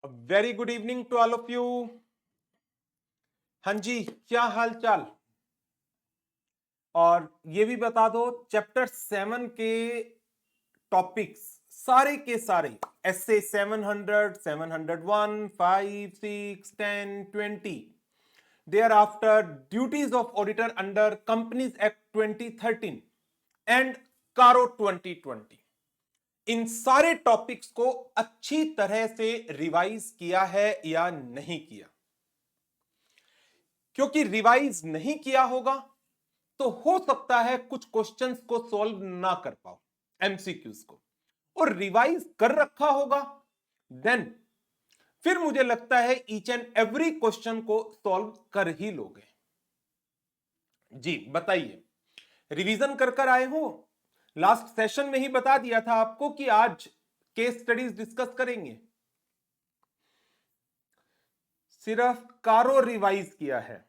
Very good evening to all of you. हाँ जी, क्या हाल चाल। और ये भी बता दो, चैप्टर 7 के टॉपिक्स सारे के सारे SA 700, 701, 5, 6, 10, 20 thereafter duties of auditor under companies act 2013 and CARO 2020, इन सारे टॉपिक्स को अच्छी तरह से रिवाइज किया है या नहीं किया? क्योंकि रिवाइज नहीं किया होगा तो हो सकता है कुछ क्वेश्चंस को सॉल्व ना कर पाओ, एमसीक्यूज को, और रिवाइज कर रखा होगा देन फिर मुझे लगता है ईच एंड एवरी क्वेश्चन को सॉल्व कर ही लोगे। जी बताइए, रिवीजन कर आए हो? लास्ट सेशन में ही बता दिया था आपको कि आज केस स्टडीज डिस्कस करेंगे। सिर्फ कारो रिवाइज किया है।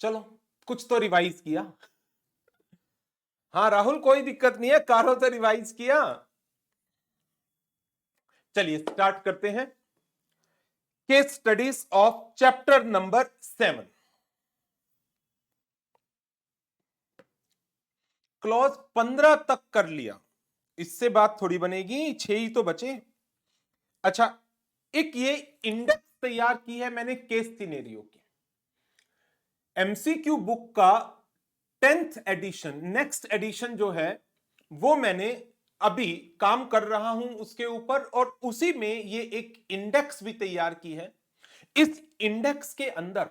चलो, कुछ तो रिवाइज किया। हाँ राहुल, कोई दिक्कत नहीं है, कारो तो रिवाइज किया। चलिए स्टार्ट करते हैं। Case studies of chapter number 7। Clause 15 तक कर लिया, इससे बात थोड़ी बनेगी, 6 ही तो बचे। अच्छा, एक ये इंडेक्स तैयार की है मैंने केस सिनेरियो की। एमसीक्यू बुक का 10th एडिशन, नेक्स्ट एडिशन जो है वो मैंने अभी काम कर रहा हूं उसके ऊपर, और उसी में ये एक इंडेक्स भी तैयार की है। इस इंडेक्स के अंदर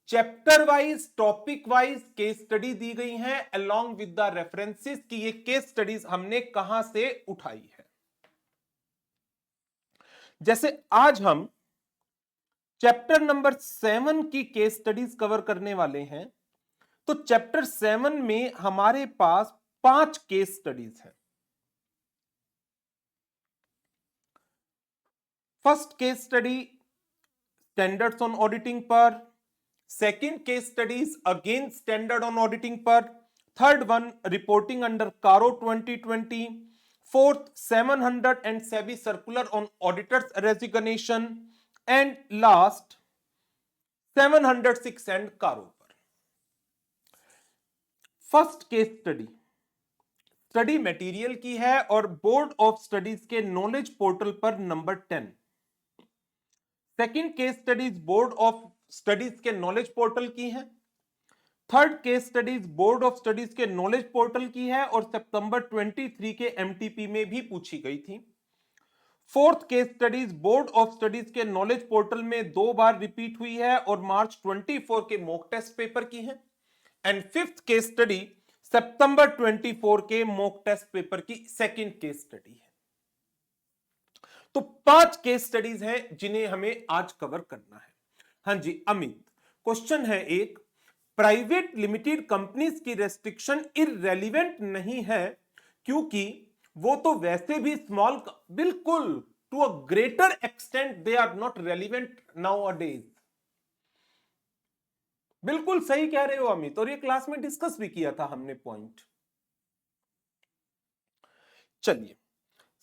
chapter wise, topic wise case study दी गई हैं अलोंग विद द रेफरेंसेस कि ये केस स्टडीज हमने कहां से उठाई है। जैसे आज हम चैप्टर नंबर 7 की केस स्टडीज कवर करने वाले हैं, तो चैप्टर 7 में हमारे पास 5 केस स्टडीज हैं। First case study standards on auditing पर, second case studies again standard on auditing पर, third one reporting under CARO 2020, fourth 700 and SEBI circular on auditors resignation, and last 706 and CARO पर। First case study study material की है और board of studies के knowledge portal पर number 10। Second case studies board of studies के knowledge portal की है। Third case studies board of studies के नॉलेज पोर्टल की है और सितंबर 23 के एमटीपी में भी पूछी गई थी। Fourth case studies board of studies के नॉलेज पोर्टल में 2 बार रिपीट हुई है और मार्च 24 के मॉक टेस्ट पेपर की है। एंड फिफ्थ केस स्टडी सितंबर 24 के मॉक टेस्ट पेपर की सेकंड केस स्टडी है। तो 5 केस स्टडीज हैं जिन्हें हमें आज कवर करना है। हाँ जी अमित, क्वेश्चन है एक, प्राइवेट लिमिटेड कंपनीज की रेस्ट्रिक्शन इररेलेवेंट नहीं है क्योंकि वो तो वैसे भी स्मॉल, बिल्कुल, to a greater extent they are not relevant nowadays. बिल्कुल सही कह रहे हो अमित, और ये क्लास में डिस्कस भी किया था हमने पॉइंट। चलिए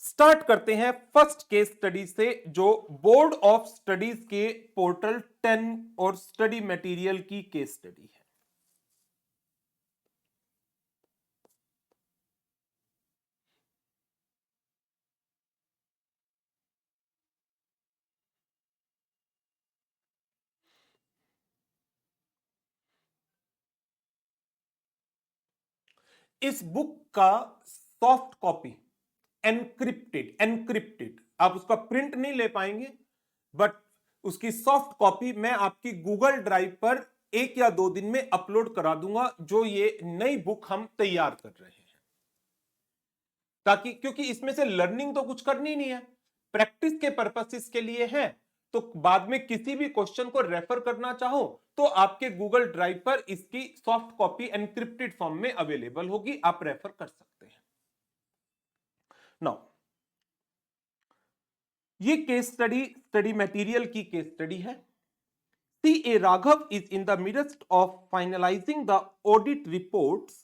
स्टार्ट करते हैं फर्स्ट केस स्टडी से, जो बोर्ड ऑफ स्टडीज के पोर्टल 10 और स्टडी मटेरियल की केस स्टडी है। इस बुक का सॉफ्ट कॉपी एनक्रिप्टेड आप उसका प्रिंट नहीं ले पाएंगे, बट उसकी सॉफ्ट कॉपी मैं आपकी गूगल ड्राइव पर 1 या 2 दिन में अपलोड करा दूंगा, जो ये नई बुक हम तैयार कर रहे हैं। ताकि, क्योंकि इसमें से लर्निंग तो कुछ करनी नहीं है, प्रैक्टिस के पर्पसेस के लिए है, तो बाद में किसी भी क्वेश्चन को रेफर करना चाहो तो आपके गूगल ड्राइव पर इसकी सॉफ्ट कॉपी एनक्रिप्टेड फॉर्म में अवेलेबल होगी, आप रेफर कर सकते हैं। नाउ ये केस स्टडी मटेरियल की केस स्टडी है। C.A. Raghav is in the midst of finalizing the audit reports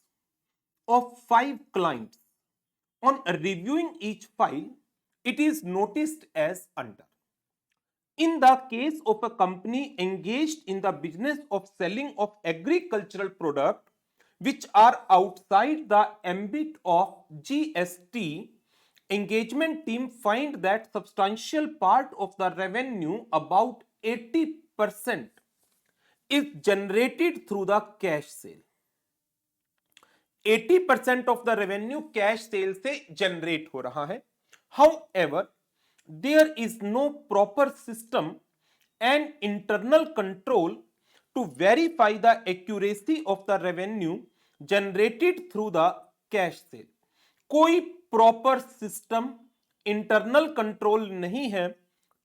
of 5 clients. On reviewing each file, it is noticed as under. In the case of a company engaged in the business of selling of agricultural product which are outside the ambit of GST, engagement team find that substantial part of the revenue, about 80%, is generated through the cash sale. 80% of the revenue cash cell से generate हो रहा है. However, there is no proper system and internal control to verify the accuracy of the revenue generated through the cash sale. कोई proper system, internal control नहीं है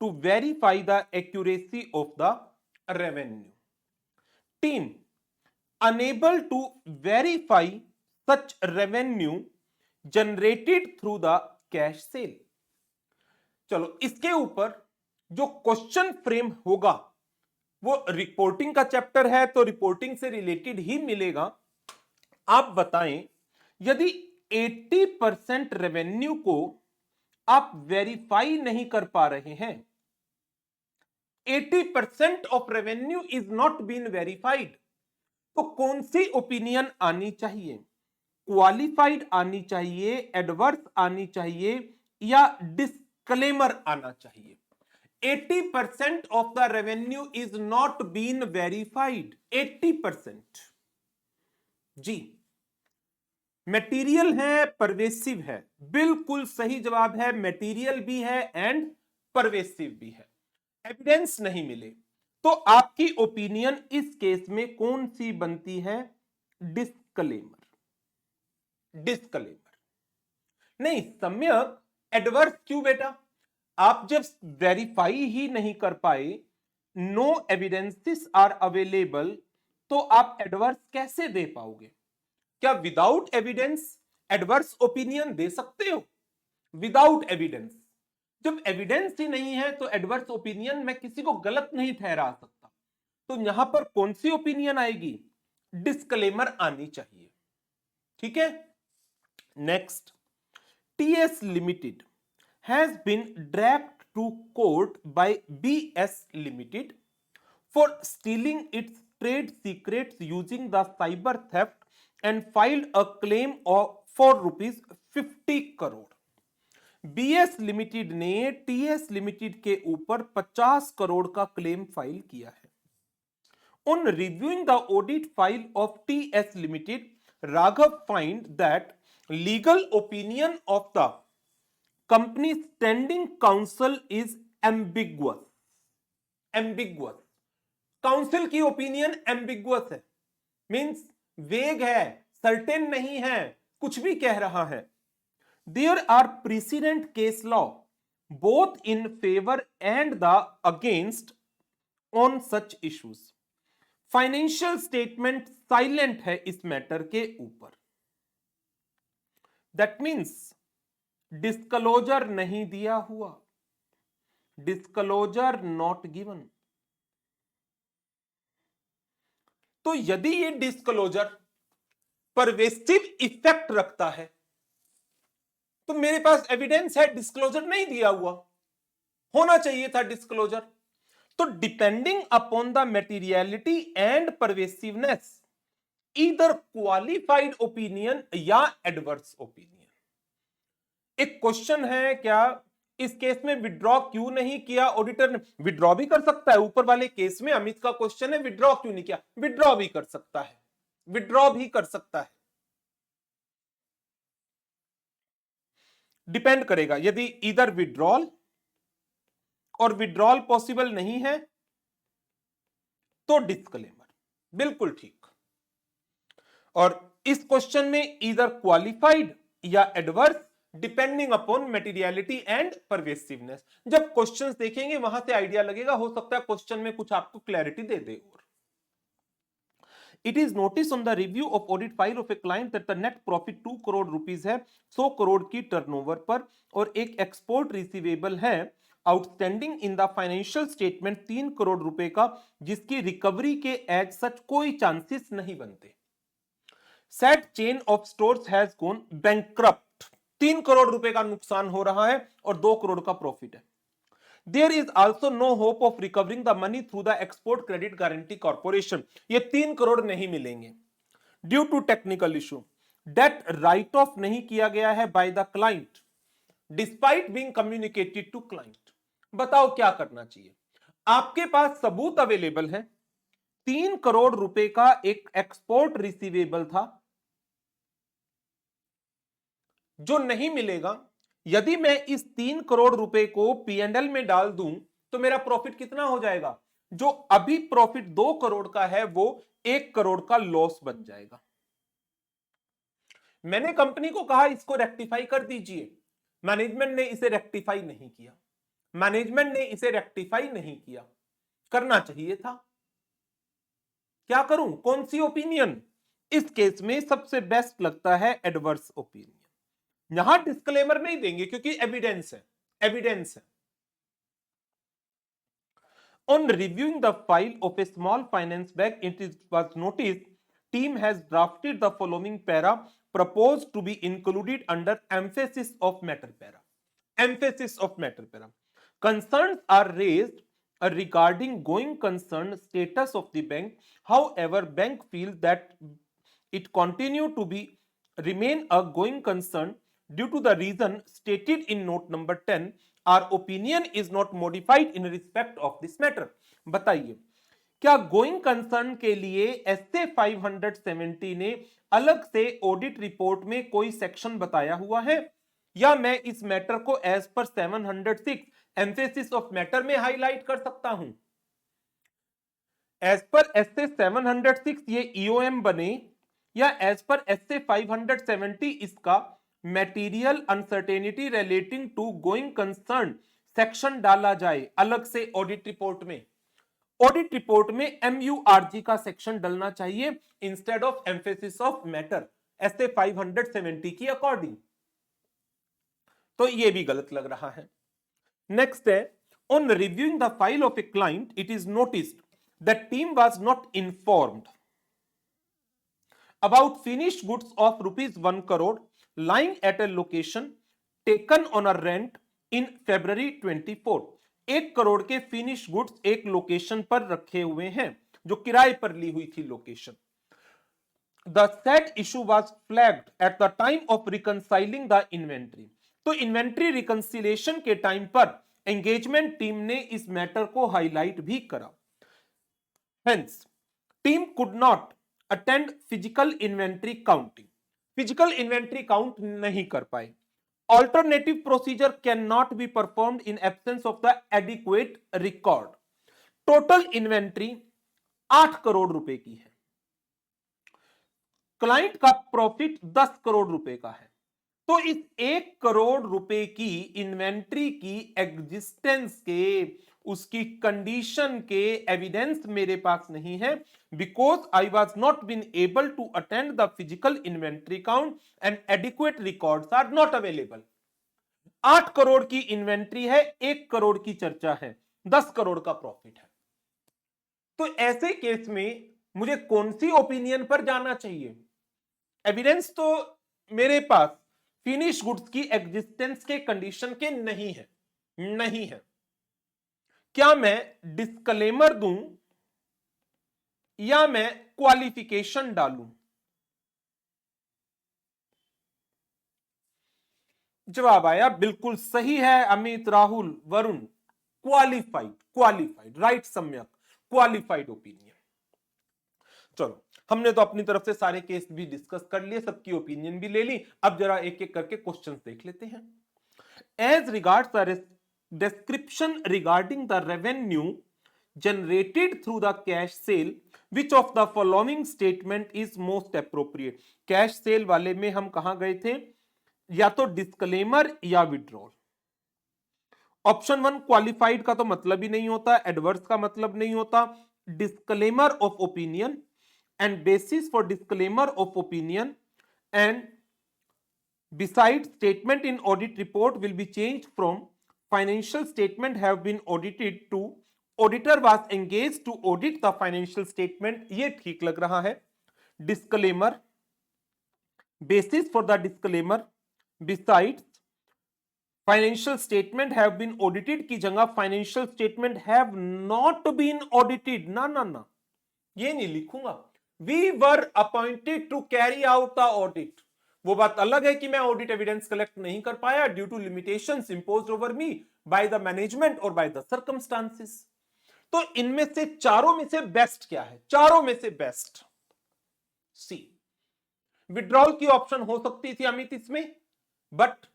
to verify the accuracy of the revenue. Team unable to verify such revenue generated through the cash sale. चलो इसके ऊपर जो question frame होगा वो reporting का चैप्टर है तो रिपोर्टिंग से रिलेटेड ही मिलेगा. आप बताएं, यदि 80% रेवेन्यू को आप वेरीफाई नहीं कर पा रहे हैं, 80% of revenue is not been verified, तो कौन सी ओपिनियन आनी चाहिए? क्वालिफाइड आनी चाहिए, एडवर्स आनी चाहिए या डिस्क्लेमर आना चाहिए? 80% of the revenue is not been verified. 80% जी. मटेरियल है, परवेसिव है. बिल्कुल सही जवाब है. मटेरियल भी है एंड परवेसिव भी है. एविडेंस नहीं मिले तो आपकी ओपिनियन इस केस में कौन सी बनती है? डिस्क्लेमर. डिस्क्लेमर नहीं. सम्यक एडवर्स क्यों बेटा? आप जब वेरीफाई ही नहीं कर पाए, नो एविडेंसेस आर अवेलेबल, तो आप एडवर्स कैसे दे पाओगे? क्या विदाउट एविडेंस एडवर्स ओपिनियन दे सकते हो? Without evidence. जब एविडेंस ही नहीं है तो एडवर्स ओपिनियन मैं किसी को गलत नहीं ठहरा सकता. तो यहां पर कौन सी ओपिनियन आएगी? डिस्क्लेमर आनी चाहिए. ठीक है. Next, TS Limited has been dragged to court by BS Limited for stealing its trade secrets using the cyber theft and filed a claim for rupees 50 crore. BS Limited ने TS Limited के ऊपर 50 करोड़ का claim file किया है. On reviewing the audit file of TS Limited, Raghav find that legal opinion of the company standing counsel is ambiguous. ambiguous. Council की opinion ambiguous है, means वेग है, सर्टेन नहीं है, कुछ भी कह रहा है. There are precedent case law both in favor and the against on such issues. Financial statement silent है इस मैटर के ऊपर. दैट मीन्स डिस्क्लोजर नहीं दिया हुआ. Disclosure not given. तो यदि ये डिस्क्लोजर परवेसिव इफेक्ट रखता है तो मेरे पास एविडेंस है डिस्क्लोजर नहीं दिया हुआ. होना चाहिए था डिस्क्लोजर. तो depending upon the materiality and pervasiveness, either qualified opinion या एडवर्स ओपिनियन. एक क्वेश्चन है, क्या इस केस में विड्रॉ क्यों नहीं किया ऑडिटर ने? विड्रॉ भी कर सकता है. ऊपर वाले केस में अमित का क्वेश्चन है विड्रॉ क्यों नहीं किया. विड्रॉ भी कर सकता है. विड्रॉ भी कर सकता है. डिपेंड करेगा. यदि इधर विड्रॉल और विड्रॉल पॉसिबल नहीं है तो डिस्क्लेमर. बिल्कुल ठीक. और इस क्वेश्चन में इधर क्वालिफाइड या adverse, depending upon materiality and pervasiveness. जब क्वेश्चंस देखेंगे वहां से आइडिया लगेगा, हो सकता है क्वेश्चन में कुछ आपको क्लैरिटी दे दे. और it is notice on the review of audit file of a client that the net profit 2 crore rupees है 100 करोड़ की टर्नओवर पर, और एक एक्सपोर्ट रिसीवेबल है outstanding in the financial statement 3 crore रुपए का, जिसकी रिकवरी के एज सच कोई चांसेस नहीं बनते. Set chain of stores has gone bankrupt. 3 crore रुपए का नुकसान हो रहा है और 2 करोड़ का प्रॉफिट है. There is also no hope of recovering the money through the export credit guarantee corporation, ये 3 करोड़ नहीं मिलेंगे due to technical issue. Debt write off नहीं किया गया है by the client despite being communicated to client. बताओ क्या करना चाहिए? आपके पास सबूत अवेलेबल है, 3 करोड़ रुपए का एक एक्सपोर्ट रिसीवेबल था जो नहीं मिलेगा। यदि मैं इस 3 करोड़ रुपए को P&L में डाल दूं तो मेरा प्रॉफिट कितना हो जाएगा? जो अभी प्रॉफिट 2 करोड़ का है वो 1 करोड़ का लॉस बन जाएगा। मैंने कंपनी को कहा इसको रेक्टिफाई कर दीजिए, मैनेजमेंट ने इसे रेक्टिफाई नहीं किया। मैनेजमेंट ने इसे रेक्टिफाई नहीं किया, करना चाहिए था। क्या करूं? कौन सी ओपिनियन? इस केस में सबसे बेस्ट लगता है एडवर्स ओपिनियन। यहां डिस्क्लेमर नहीं देंगे क्योंकि एविडेंस है, एविडेंस है। On reviewing the file of a small finance bank, it was noticed team has drafted the following para proposed to be included under emphasis of matter para. Emphasis of matter para. Concerns are raised regarding going concern status of the bank. However, bank feels that it continue to be remain a going concern due to the reason stated in note number 10. Our opinion is not modified in respect of this matter. बताइए, क्या going concern के लिए S A 570 ने अलग से audit report में कोई section बताया हुआ है, या मैं इस मैटर को as per 706 emphasis of matter में हाईलाइट कर सकता हूं? एज पर एसए 706 ये ईओएम बने या एज पर एसए 570 इसका material uncertainty relating to going concern section डाला जाए अलग से ऑडिट रिपोर्ट में? ऑडिट रिपोर्ट में MURG का सेक्शन डलना चाहिए instead of emphasis of matter SA 570 की अकॉर्डिंग। तो ये भी गलत लग रहा है। नेक्स्ट है, on reviewing the file of a client it is noticed that team was not informed about finished goods of rupees 1 crore lying at a location taken on a rent in February 24. 1 crore के finish goods एक location पर रखे हुए हैं जो किराए पर ली हुई थी location. The said issue was flagged at the time of reconciling the inventory. तो इन्वेंट्री रिकंसिलेशन के टाइम पर एंगेजमेंट टीम ने इस मैटर को हाईलाइट भी करा। Hence, team could not attend physical inventory counting. Physical inventory count नहीं कर पाए। Alternative procedure cannot be performed in absence of the adequate record. Total inventory 8 crore रुपए की है, क्लाइंट का प्रॉफिट 10 करोड़ रुपए का है, तो इस 1 करोड़ रुपए की इन्वेंट्री की एग्जिस्टेंस के, उसकी कंडीशन के एविडेंस मेरे पास नहीं है, because I was not been able to attend the physical inventory count and adequate records are not available. 8 crore की इन्वेंट्री है, 1 करोड़ की चर्चा है, 10 करोड़ का प्रॉफिट है। तो ऐसे केस में मुझे कौन सी ओपिनियन पर जाना चाहिए? एविडेंस तो मेरे पास फिनिश गुड्स की एग्जिस्टेंस के कंडीशन के नहीं है, नहीं है। क्या मैं डिस्क्लेमर दूं या मैं क्वालिफिकेशन डालूं? जवाब आया बिल्कुल सही है Amit, Rahul, Varun, qualified, qualified, right सम्यक, क्वालिफाइड ओपिनियन। चलो, हमने तो अपनी तरफ से सारे केस भी डिस्कस कर लिए, सबकी ओपिनियन भी ले ली। अब जरा एक एक करके क्वेश्चंस देख लेते हैं। As regards the description regarding the revenue generated through the cash sale, which of the following statement is most appropriate? Cash sale वाले में हम कहां गए थे? या तो डिस्क्लेमर या विड्रॉल। ऑप्शन 1 क्वालिफाइड का तो मतलब ही नहीं होता, एडवर्स का मतलब नहीं होता। Disclaimer of opinion and basis for disclaimer of opinion and besides statement in audit report will be changed from financial statement have been audited to auditor was engaged to audit the financial statement, ये ठीक लग रहा है। disclaimer, basis for the disclaimer, besides financial statement have been audited की जगह financial statement have not been audited, ना ना ना, ये नहीं लिखूंगा। We were appointed to carry out the audit, वो बात अलग है कि मैं ऑडिट एविडेंस कलेक्ट नहीं कर पाया due to limitations imposed over me by the management और बाय द सर्कमस्टांसेस। तो इनमें से चारों में से बेस्ट क्या है? चारों में से बेस्ट सी। विड्रॉल की ऑप्शन हो सकती थी अमित इसमें, बट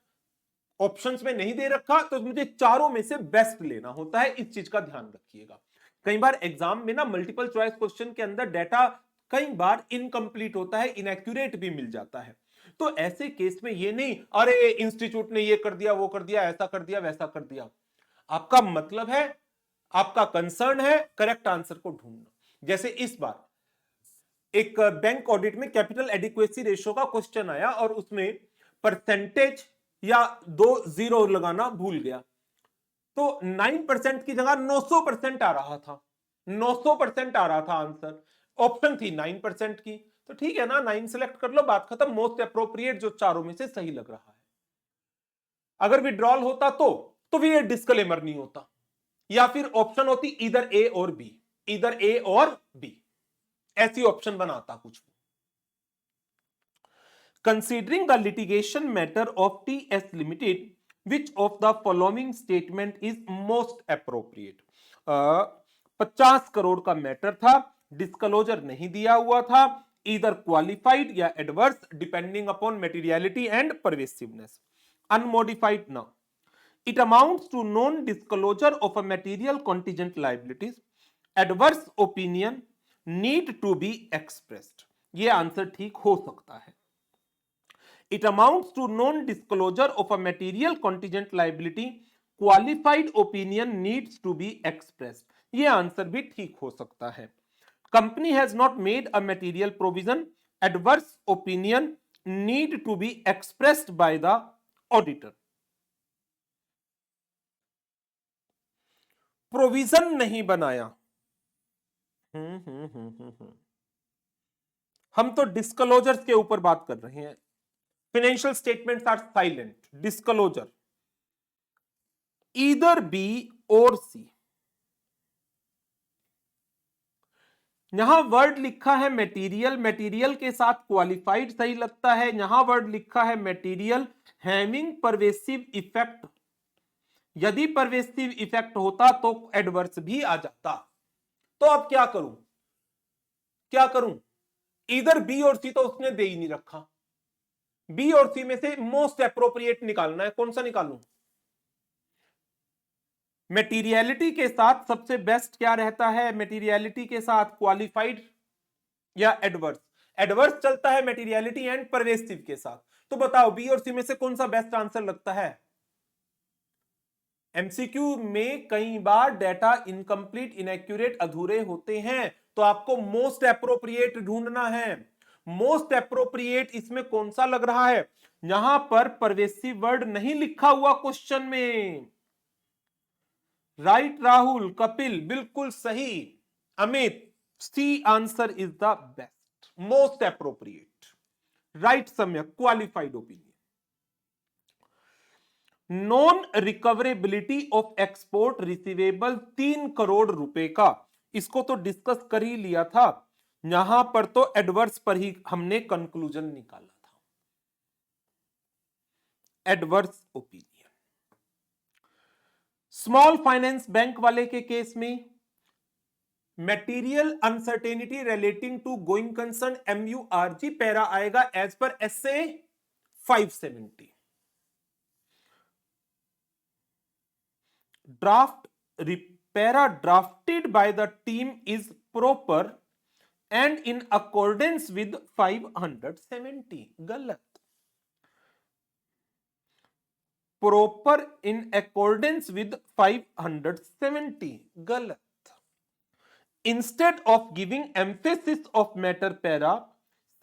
ऑप्शंस में नहीं दे रखा, तो मुझे चारों में से बेस्ट लेना होता है, इस चीज का ध्यान रखिएगा। कई बार एग्जाम में ना मल्टीपल चॉइस क्वेश्चन के अंदर डाटा कई बार इनकम्प्लीट होता है, इनएक्यूरेट भी मिल जाता है। तो ऐसे केस में ये नहीं अरे इंस्टीट्यूट ने ये कर दिया, वो कर दिया, ऐसा कर दिया, वैसा कर दिया। आपका मतलब है, आपका कंसर्न है करेक्ट आंसर को ढूंढना। जैसे इस बार एक बैंक ऑडिट में कैपिटल एडिक्वेसी रेशियो का क्वेश्चन आया और उसमें परसेंटेज या 2 जीरो लगाना भूल गया, तो 9% की जगह 900% आ रहा था, 900% आ रहा था आंसर, ऑप्शन थी 9% की, तो ठीक है ना, 9 सेलेक्ट कर लो, बात खत्म। मोस्ट अप्रोप्रिएट जो चारों में से सही लग रहा है। अगर विड्रॉल होता तो भी ये डिस्क्लेमर नहीं होता, या फिर ऑप्शन होती इधर ए और बी, इधर ए और बी, ऐसी ऑप्शन बनाता कुछ। Considering the litigation matter of TS limited, which of the following statement is most appropriate? 50 crore का मैटर था, डिस्क्लोजर नहीं दिया हुआ था, इधर क्वालिफाइड या adverse depending upon materiality and pervasiveness, unmodified ना। It amounts to non-disclosure of a material contingent liabilities. Adverse opinion need to be expressed. ये आंसर ठीक हो सकता है। It amounts to non-disclosure of a material contingent liability. Qualified opinion needs to be expressed. ये answer भी ठीक हो सकता है। Company has not made a material provision. Adverse opinion need to be expressed by the auditor. Provision नहीं बनाया। हम तो डिस्क्लोजर्स के ऊपर बात कर रहे हैं। Financial statements are silent, disclosure either B और सी। यहां वर्ड लिखा है मटेरियल, मटेरियल के साथ क्वालिफाइड सही लगता है। यहां वर्ड लिखा है मटेरियल हैविंग परवेसिव इफेक्ट, यदि परवेसिव इफेक्ट होता तो एडवर्स भी आ जाता। तो अब क्या करूं, क्या करूं? इधर बी और सी तो उसने दे ही नहीं रखा, बी और सी में से मोस्ट एप्रोप्रिएट निकालना है। कौन सा निकालूं? मेटीरियलिटी के साथ सबसे बेस्ट क्या रहता है? मेटीरियलिटी के साथ क्वालिफाइड या एडवर्स। एडवर्स चलता है मेटीरियलिटी एंड परवेसिव के साथ। तो बताओ बी और सी में से कौन सा बेस्ट आंसर लगता है? एमसीक्यू में कई बार डाटा इनकम्प्लीट, इनएक्यूरेट, अधूरे होते हैं, तो आपको मोस्ट एप्रोप्रिएट ढूंढना है। मोस्ट एप्रोप्रिएट इसमें कौन सा लग रहा है? यहां पर परवेसिव वर्ड नहीं लिखा हुआ क्वेश्चन में। राइट राहुल, कपिल, बिल्कुल सही। Amit, C answer is the best, most appropriate, right समय, qualified opinion. Non recoverability of export receivable 3 crore रुपए का, इसको तो डिस्कस कर ही लिया था। यहां पर तो एडवर्स पर ही हमने कंक्लूजन निकाला था, adverse opinion. Small finance bank वाले के केस में material uncertainty relating to going concern MURG para आएगा as per SA 570। Draft para drafted by the team is proper and in accordance with 570, गलत। Proper in accordance with 570, गलत। Instead of giving emphasis of matter para,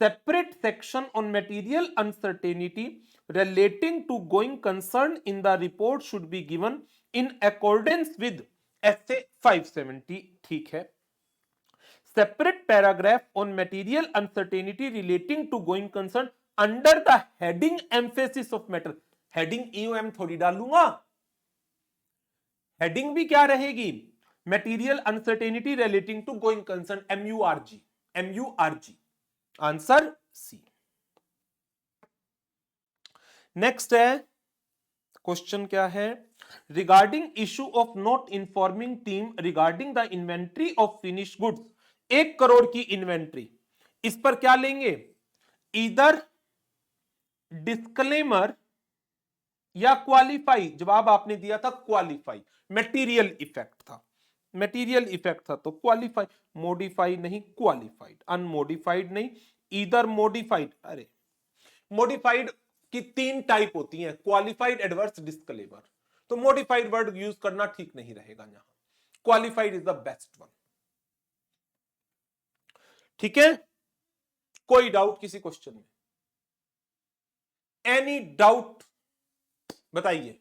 separate section on material uncertainty relating to going concern in the report should be given in accordance with SA 570, ठीक है। Separate paragraph on material uncertainty relating to going concern under the heading emphasis of matter, heading EOM थोड़ी डालूंगा, heading भी क्या रहेगी, material uncertainty relating to going concern, MURG, MURG, answer C. Next है question क्या है, regarding issue of not informing team regarding the inventory of finish goods, 1 crore की inventory, इस पर क्या लेंगे, इधर डिस्क्लेमर या क्वालिफाई, जवाब आपने दिया था क्वालिफाई, मटेरियल इफेक्ट था, मटेरियल इफेक्ट था तो क्वालिफाई, मॉडिफाई नहीं क्वालिफाइड, अनमोडिफाइड नहीं, इधर मॉडिफाइड, अरे मॉडिफाइड की 3 टाइप होती हैं, क्वालिफाइड, एडवर्स, डिस्क्लेमर, तो मॉडिफाइड वर्ड यूज करना ठीक नहीं रहेगा यहां, qualified is the best one. ठीक है, कोई डाउट किसी क्वेश्चन में, एनी डाउट बताइए।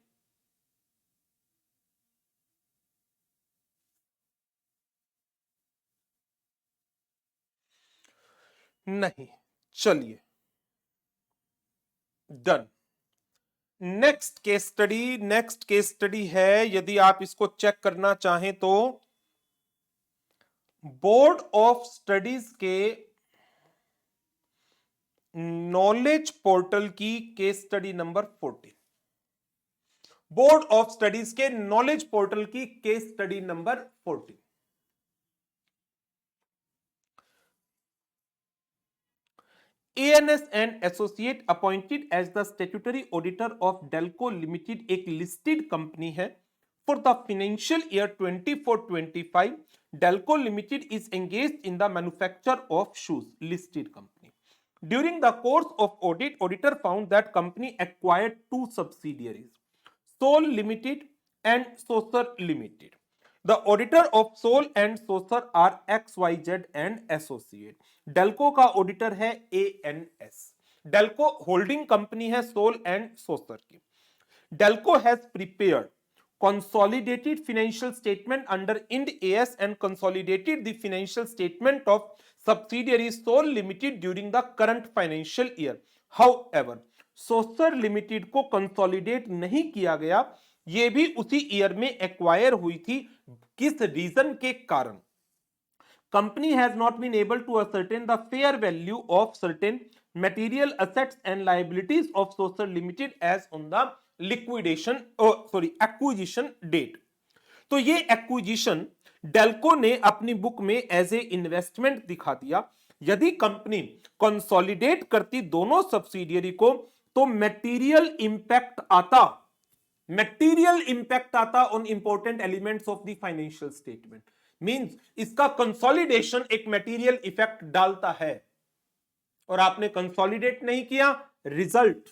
नहीं, चलिए डन। नेक्स्ट केस स्टडी है, यदि आप इसको चेक करना चाहें तो बोर्ड ऑफ स्टडीज के नॉलेज पोर्टल की case study number 14, board of studies के नॉलेज पोर्टल की case study number 14। ANS and Associate appointed as the statutory auditor of Delco Limited एक listed company है। For the financial year 24-25, Delco Limited is engaged in the manufacture of shoes, listed company. During the course of audit, auditor found that company acquired 2 subsidiaries, Sol Limited and Saucer Limited. The auditor of Sol and Saucer are XYZ and Associate. Delco का auditor है ANS. Delco holding company है Sol and Saucer की. Delco has prepared consolidated financial statement under Ind AS and consolidated the financial statement of subsidiary Sol Limited during the current financial year. However, Saucer Limited को consolidate नहीं किया गया, ये भी उसी year में acquire हुई थी, किस रीजन के कारण, company has not been able to ascertain the fair value of certain material assets and liabilities of Saucer Limited as on the liquidation acquisition date। तो ये एक्विजिशन डेल्को ने अपनी बुक में एज ए इन्वेस्टमेंट दिखा दिया। यदि company consolidate करती दोनों सब्सिडियरी को तो मटेरियल इंपैक्ट आता on important elements of the financial statement. Means इसका कंसोलिडेशन एक मटेरियल इफेक्ट डालता है और आपने कंसोलिडेट नहीं किया, रिजल्ट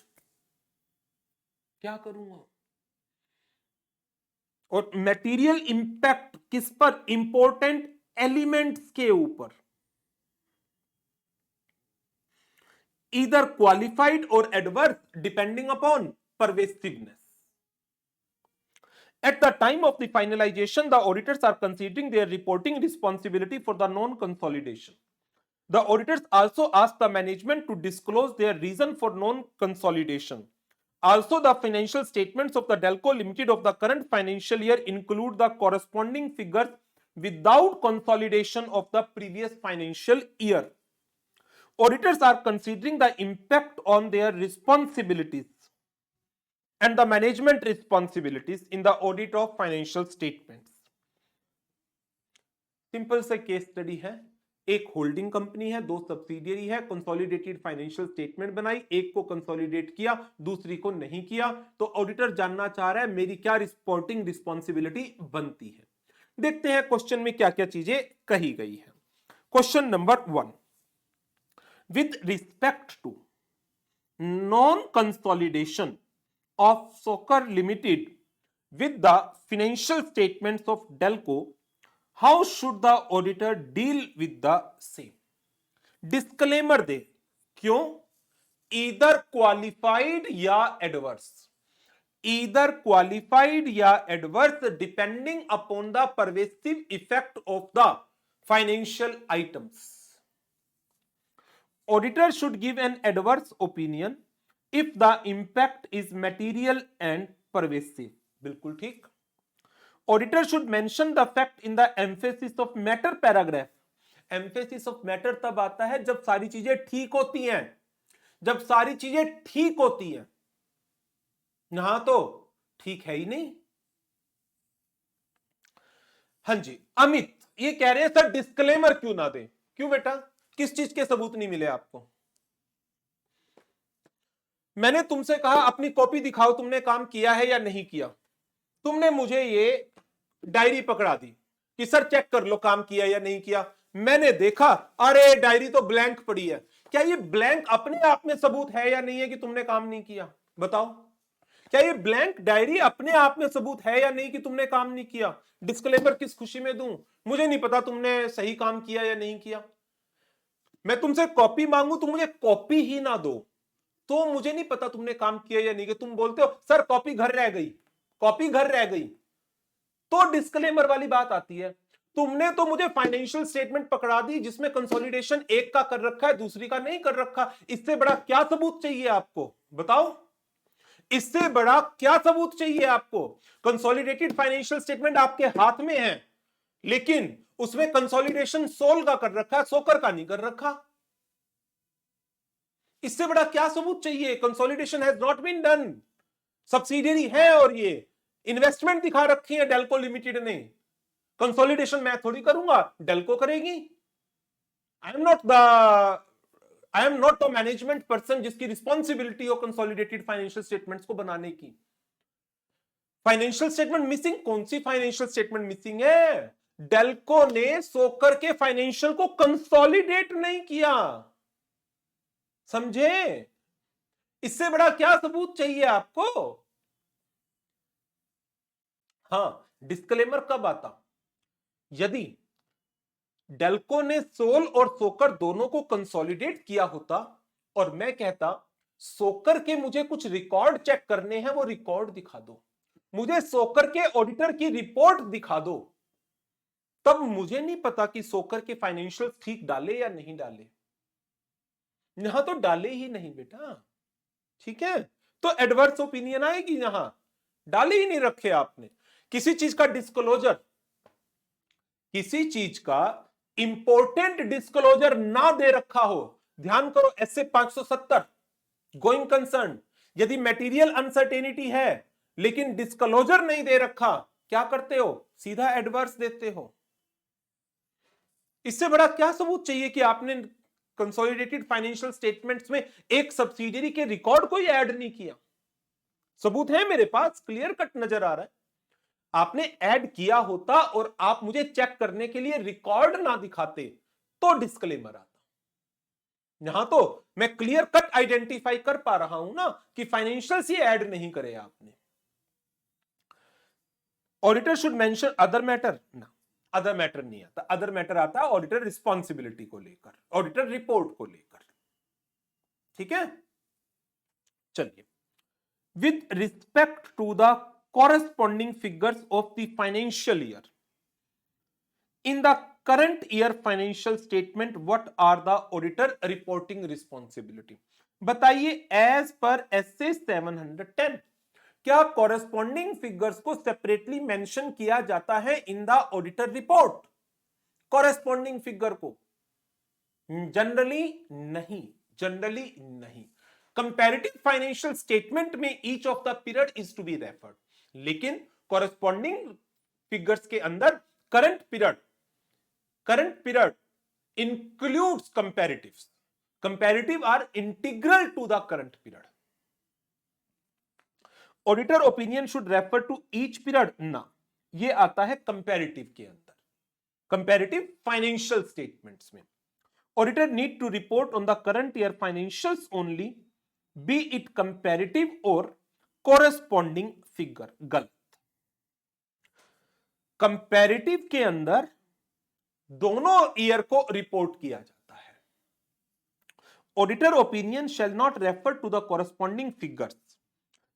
क्या करूंगा। और मटेरियल इंपैक्ट किस पर, इंपॉर्टेंट एलिमेंट्स के ऊपर, ईदर क्वालिफाइड और adverse depending upon pervasiveness. At the time of the finalization, the auditors are considering their reporting responsibility for the non-consolidation. The auditors also ask the management to disclose their reason for non-consolidation. Also, the financial statements of the Delco Limited of the current financial year include the corresponding figures without consolidation of the previous financial year. Auditors are considering the impact on their responsibilities and the management responsibilities in the audit of financial statements. Simple सा case study है, एक holding company है, 2 subsidiary है, consolidated financial statement बनाई, एक को consolidate किया, दूसरी को नहीं किया, तो ऑडिटर जानना चाह रहा है मेरी क्या रिपोर्टिंग रिस्पॉन्सिबिलिटी बनती है। देखते हैं क्वेश्चन में क्या क्या चीजें कही गई है। Question number 1, with respect to non consolidation of Saucer Limited with the financial statements of Delco, how should the auditor deal with the same? Disclaimer दे, क्यों, either qualified या adverse, either qualified या adverse depending upon the pervasive effect of the financial items. Auditor should give an adverse opinion if the impact is material and pervasive. बिल्कुल ठीक। Auditor should mention the fact in the emphasis of matter paragraph. Emphasis of matter तब आता है जब सारी चीजें ठीक होती हैं, जब सारी चीजें ठीक होती हैं। यहां तो ठीक है ही नहीं। हाँ जी, अमित ये कह रहे हैं सर डिस्क्लेमर क्यों ना दें। क्यों बेटा, किस चीज के सबूत नहीं मिले आपको? मैंने तुमसे कहा अपनी कॉपी दिखाओ, तुमने काम किया है या नहीं किया। तुमने मुझे ये डायरी पकड़ा दी कि सर चेक कर लो काम किया या नहीं किया। मैंने देखा अरे डायरी तो ब्लैंक पड़ी है। क्या ये ब्लैंक अपने आप में सबूत है या नहीं है कि तुमने काम नहीं किया? बताओ, क्या ये ब्लैंक डायरी अपने आप में सबूत है या नहीं कि तुमने काम नहीं किया? डिस्क्लेमर किस खुशी में दूं? मुझे नहीं पता तुमने सही काम किया या नहीं किया। मैं तुमसे कॉपी मांगू, तुम मुझे कॉपी ही ना दो तो मुझे नहीं पता तुमने काम किया या नहीं किया। तुम बोलते हो सर कॉपी घर रह गई, कॉपी घर रह गई, तो डिस्क्लेमर वाली बात आती है। तुमने तो मुझे फाइनेंशियल स्टेटमेंट पकड़ा दी जिसमें कंसोलिडेशन एक का कर रखा है, दूसरी का नहीं कर रखा। इससे बड़ा क्या सबूत चाहिए आपको? बताओ, इससे बड़ा क्या सबूत चाहिए आपको? कंसोलिडेटेड फाइनेंशियल स्टेटमेंट आपके हाथ में है, लेकिन उसमें कंसोलिडेशन सोल का कर रखा है, सोकर का नहीं कर रखा। इससे बड़ा क्या सबूत चाहिए? Consolidation has not been done, subsidiary है और ये इन्वेस्टमेंट दिखा रखी है डेल्को लिमिटेड ने। कंसोलिडेशन मैं थोड़ी करूंगा, डेल्को करेगी। I am not a management person जिसकी रिस्पॉन्सिबिलिटी हो कंसोलिडेटेड फाइनेंशियल स्टेटमेंट्स को बनाने की। फाइनेंशियल स्टेटमेंट मिसिंग, कौन सी फाइनेंशियल स्टेटमेंट मिसिंग है? डेल्को ने सोकर के फाइनेंशियल को कंसोलिडेट नहीं किया, समझे? इससे बड़ा क्या सबूत चाहिए आपको? हां, डिस्क्लेमर कब आता? यदि डेल्को ने सोल और सोकर दोनों को कंसोलिडेट किया होता और मैं कहता सोकर के मुझे कुछ रिकॉर्ड चेक करने हैं, वो रिकॉर्ड दिखा दो, मुझे सोकर के ऑडिटर की रिपोर्ट दिखा दो, तब मुझे नहीं पता कि सोकर के फाइनेंशियल ठीक डाले या नहीं डाले। यहां तो डाले ही नहीं बेटा, ठीक है? तो एडवर्स ओपिनियन आएगी। यहां डाले ही नहीं रखे आपने। किसी चीज का डिस्क्लोजर, किसी चीज का इंपॉर्टेंट डिस्क्लोजर ना दे रखा हो, ध्यान करो एसए 570 गोइंग कंसर्न, यदि मटेरियल अनसर्टेनिटी है लेकिन डिस्क्लोजर नहीं दे रखा, क्या करते हो? सीधा एडवर्स देते हो। इससे बड़ा क्या सबूत चाहिए कि आपने कंसोलिडेटेड फाइनेंशियल स्टेटमेंट्स में एक सब्सिडियरी के रिकॉर्ड को ही ऐड नहीं किया? सबूत है मेरे पास, क्लियर कट नजर आ रहा है। आपने ऐड किया होता और आप मुझे चेक करने के लिए रिकॉर्ड ना दिखाते तो डिस्क्लेमर आता। यहां तो मैं क्लियर कट आइडेंटिफाई कर पा रहा हूं ना कि फाइनेंशियल्स ही ऐड नहीं करे आपने। Auditor should mention other matter ना, अदर मैटर नहीं आता। अदर मैटर आता है ऑडिटर रिस्पॉन्सिबिलिटी को लेकर, ऑडिटर रिपोर्ट को लेकर, ठीक है? चलिए, with respect to the corresponding figures of the financial year in the current year financial statement, what are the auditor reporting responsibility? बताइए एज पर एसए 710 क्या कॉरेस्पॉन्डिंग फिगर्स को सेपरेटली मेंशन किया जाता है in the auditor report? Corresponding figure को generally नहीं, generally नहीं। Comparative financial statement में each of the period is to be referred, लेकिन कॉरेस्पॉन्डिंग फिगर्स के अंदर current period includes comparatives. Comparative are integral to the current period. Auditor opinion should refer to each period ना, ये आता है comparative के अंदर, कंपैरेटिव फाइनेंशियल स्टेटमेंट्स में। Auditor need to report on the current year financials only, be it comparative और corresponding figure. गलत। Comparative के अंदर दोनों ईयर को रिपोर्ट किया जाता है। Auditor opinion shall not refer to the corresponding figures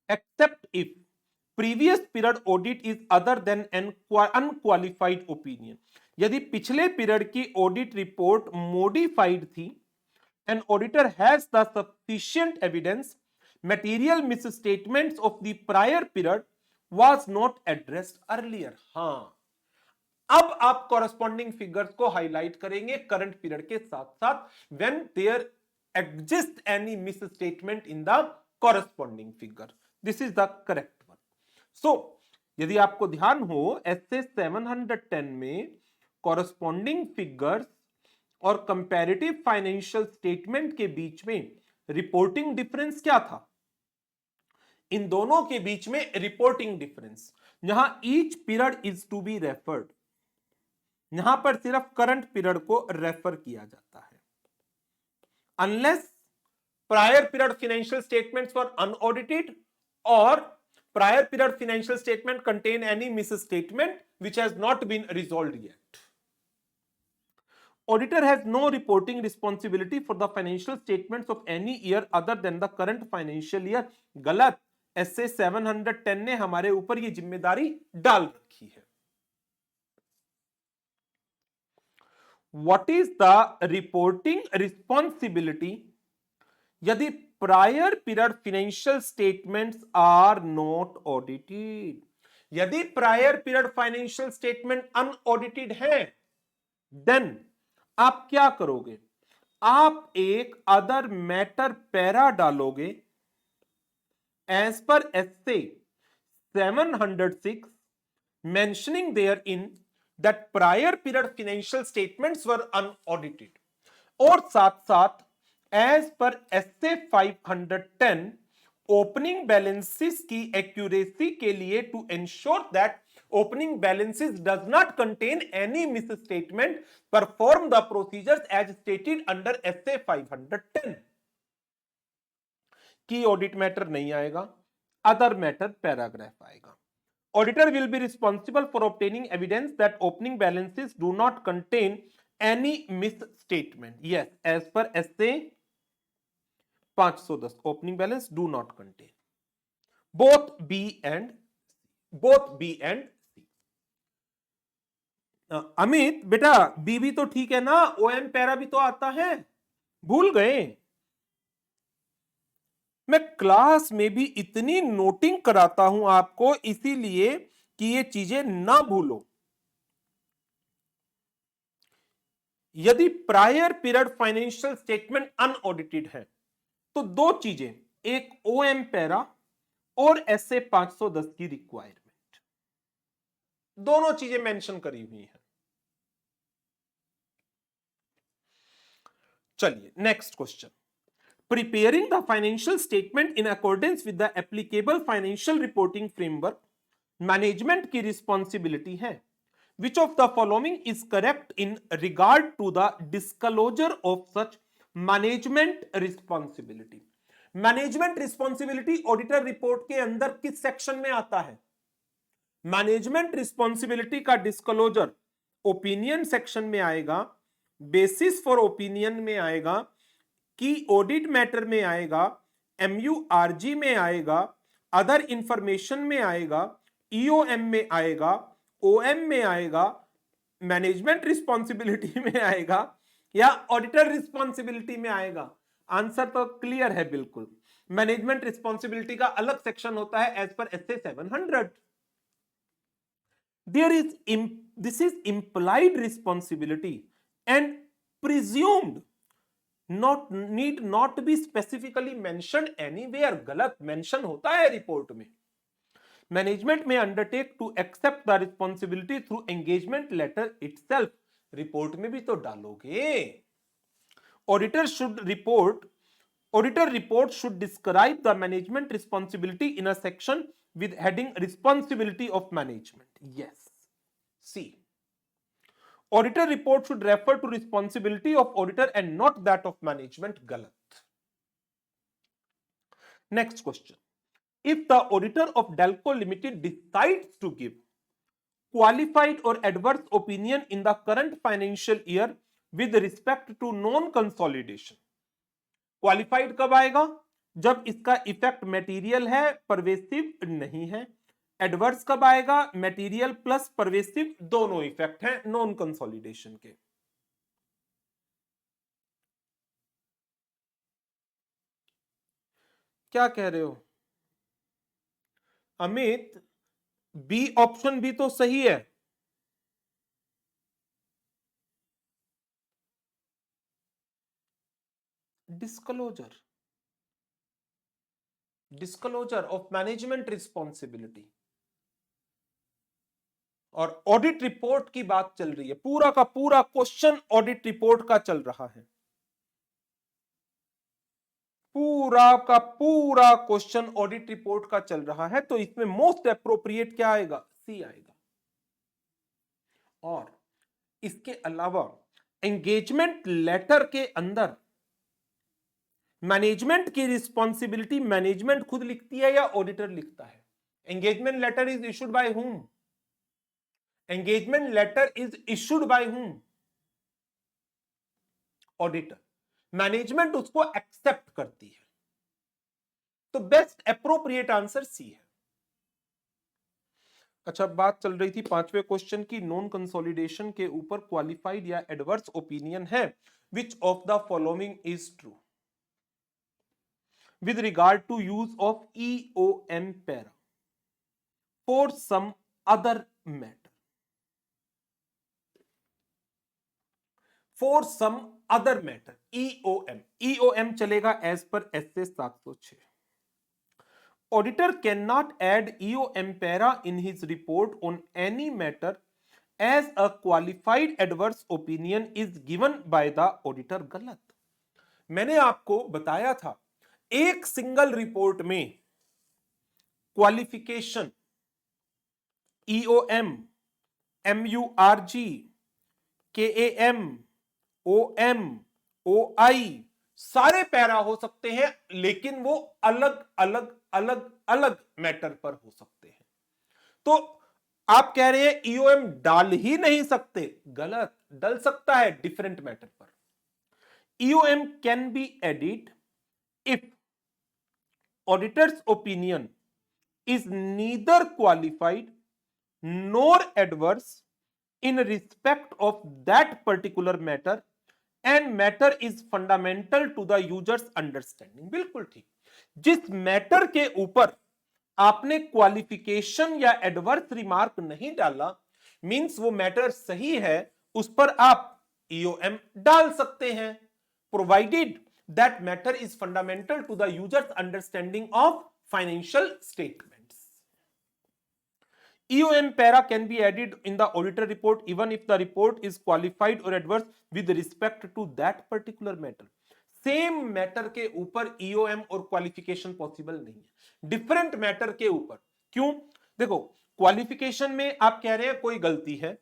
except if previous period audit is other than an unqualified opinion. यदि पिछले पीरियड की ऑडिट रिपोर्ट मॉडिफाइड थी, an auditor has the sufficient evidence material misstatements of the prior period was not addressed earlier. हाँ, अब आप corresponding figures को highlight करेंगे current period के साथ साथ when there exist any misstatement in the corresponding figure. This is the correct one. So यदि आपको ध्यान हो एसए 710 में कॉरेस्पॉन्डिंग फिगर्स और कंपैरेटिव फाइनेंशियल स्टेटमेंट के बीच में रिपोर्टिंग डिफरेंस क्या था? इन दोनों के बीच में रिपोर्टिंग डिफरेंस, यहां each period is to be referred, यहां पर सिर्फ करंट पीरियड को रेफर किया जाता है. Unless prior period financial statements were unaudited और prior period financial statement contain any misstatement which has not been resolved yet. Auditor has no reporting responsibility for the financial statements of any year other than the current financial year. गलत. S A 710 ने हमारे ऊपर ये जिम्मेदारी डाल रखी है. What is the reporting responsibility यदि prior period financial statements are not audited? यदि prior period financial statement unaudited है, then आप क्या करोगे? आप एक अदर मैटर पैरा डालोगे as per SA 706 mentioning therein that prior period financial statements were unaudited, और साथ साथ as per SA 510 opening balances की एक्यूरेसी के लिए to ensure that opening balances does not contain any misstatement, perform the procedures as stated under SA 510. की audit matter नहीं आएगा, other matter paragraph आएगा. Auditor will be responsible for obtaining evidence that opening balances do not contain any misstatement. Yes, as per SA 510, opening balance do not contain both B and C. Amit बेटा B भी तो ठीक है ना, ओएम para भी तो आता है, भूल गए? मैं क्लास में भी इतनी नोटिंग कराता हूं आपको इसीलिए कि ये चीजें ना भूलो. यदि prior period financial statement unaudited है तो दो चीजें, एक ओएम पैरा और एसए 510 की रिक्वायरमेंट, दोनों चीजें मेंशन करी हुई हैं. चलिए next question. Preparing the financial statement in accordance with the applicable financial reporting framework management की रिस्पॉन्सिबिलिटी है. Which of the following is correct in regard to the disclosure of such management responsibility? Management responsibility auditor report के अंदर किस section में आता है? Management responsibility का disclosure opinion section में आएगा, बेसिस फॉर ओपिनियन में आएगा, की ऑडिट मैटर में आएगा, MURG में आएगा, अदर इंफॉर्मेशन में आएगा, EOM में आएगा, OM में आएगा, मैनेजमेंट रिस्पॉन्सिबिलिटी में आएगा या ऑडिटर रिस्पॉन्सिबिलिटी में आएगा? आंसर तो क्लियर है बिल्कुल. मैनेजमेंट रिस्पॉन्सिबिलिटी का अलग सेक्शन होता है as per SA 700. This is implied responsibility and presumed need not be specifically mentioned anywhere. गलत, मेंशन होता है रिपोर्ट में. मैनेजमेंट में undertake to accept the responsibility through engagement letter itself. Report में भी तो डालोगे. Auditor report should describe the management responsibility in a section with heading responsibility of management. Yes. C. Auditor report should refer to responsibility of auditor and not that of management. Galat. Next question. If the auditor of Dalco Limited decides to give qualified or adverse opinion in the current financial year with respect to non-consolidation, qualified कब आएगा? जब इसका effect material है, pervasive नहीं है. Adverse कब आएगा? Material plus pervasive दोनों इफेक्ट हैं नॉन कंसोलिडेशन के. क्या कह रहे हो अमित? बी ऑप्शन भी तो सही है। Disclosure, disclosure of management responsibility और ऑडिट रिपोर्ट की बात चल रही है। पूरा का पूरा क्वेश्चन ऑडिट रिपोर्ट का चल रहा है। पूरा का पूरा क्वेश्चन ऑडिट रिपोर्ट का चल रहा है, तो इसमें मोस्ट अप्रोप्रिएट क्या आएगा? सी आएगा। और इसके अलावा एंगेजमेंट लेटर के अंदर मैनेजमेंट की रिस्पॉन्सिबिलिटी मैनेजमेंट खुद लिखती है या ऑडिटर लिखता है? Engagement letter is issued by whom? Engagement letter is issued by whom? Auditor. Management उसको एक्सेप्ट करती है। तो बेस्ट एप्रोप्रिएट आंसर सी है। अच्छा, बात चल रही थी पांचवें क्वेश्चन की, नॉन कंसोलिडेशन के ऊपर क्वालिफाइड या एडवर्स ओपिनियन है। Which of the following is true with regard to use of EOM para for some other matter? For some other matter, EOM चलेगा as per SA 706. Auditor cannot add EOM para in his report on any matter as a qualified adverse opinion is given by the auditor. गलत। मैंने आपको बताया था एक single report में qualification, EOM, MURG, KAM, OM, OI सारे para हो सकते हैं, लेकिन वो अलग अलग अलग अलग मैटर पर हो सकते हैं। तो आप कह रहे हैं EOM डाल ही नहीं सकते, गलत। डल सकता है डिफरेंट मैटर पर। EOM can be added if auditor's opinion is neither qualified nor adverse in respect of that particular matter and matter is fundamental to the user's understanding। बिल्कुल ठीक। जिस मैटर के ऊपर आपने क्वालिफिकेशन या एडवर्स रिमार्क नहीं डाला, मींस वो मैटर सही है, उस पर आप EOM डाल सकते हैं, provided that matter is fundamental to the user's understanding of financial statements. EOM para can be added in the auditor report even if the report is qualified or adverse with respect to that particular matter. Same matter के ऊपर EOM और qualification possible नहीं है, different matter के ऊपर। क्यों? देखो, qualification में आप कह रहे हैं कोई गलती है,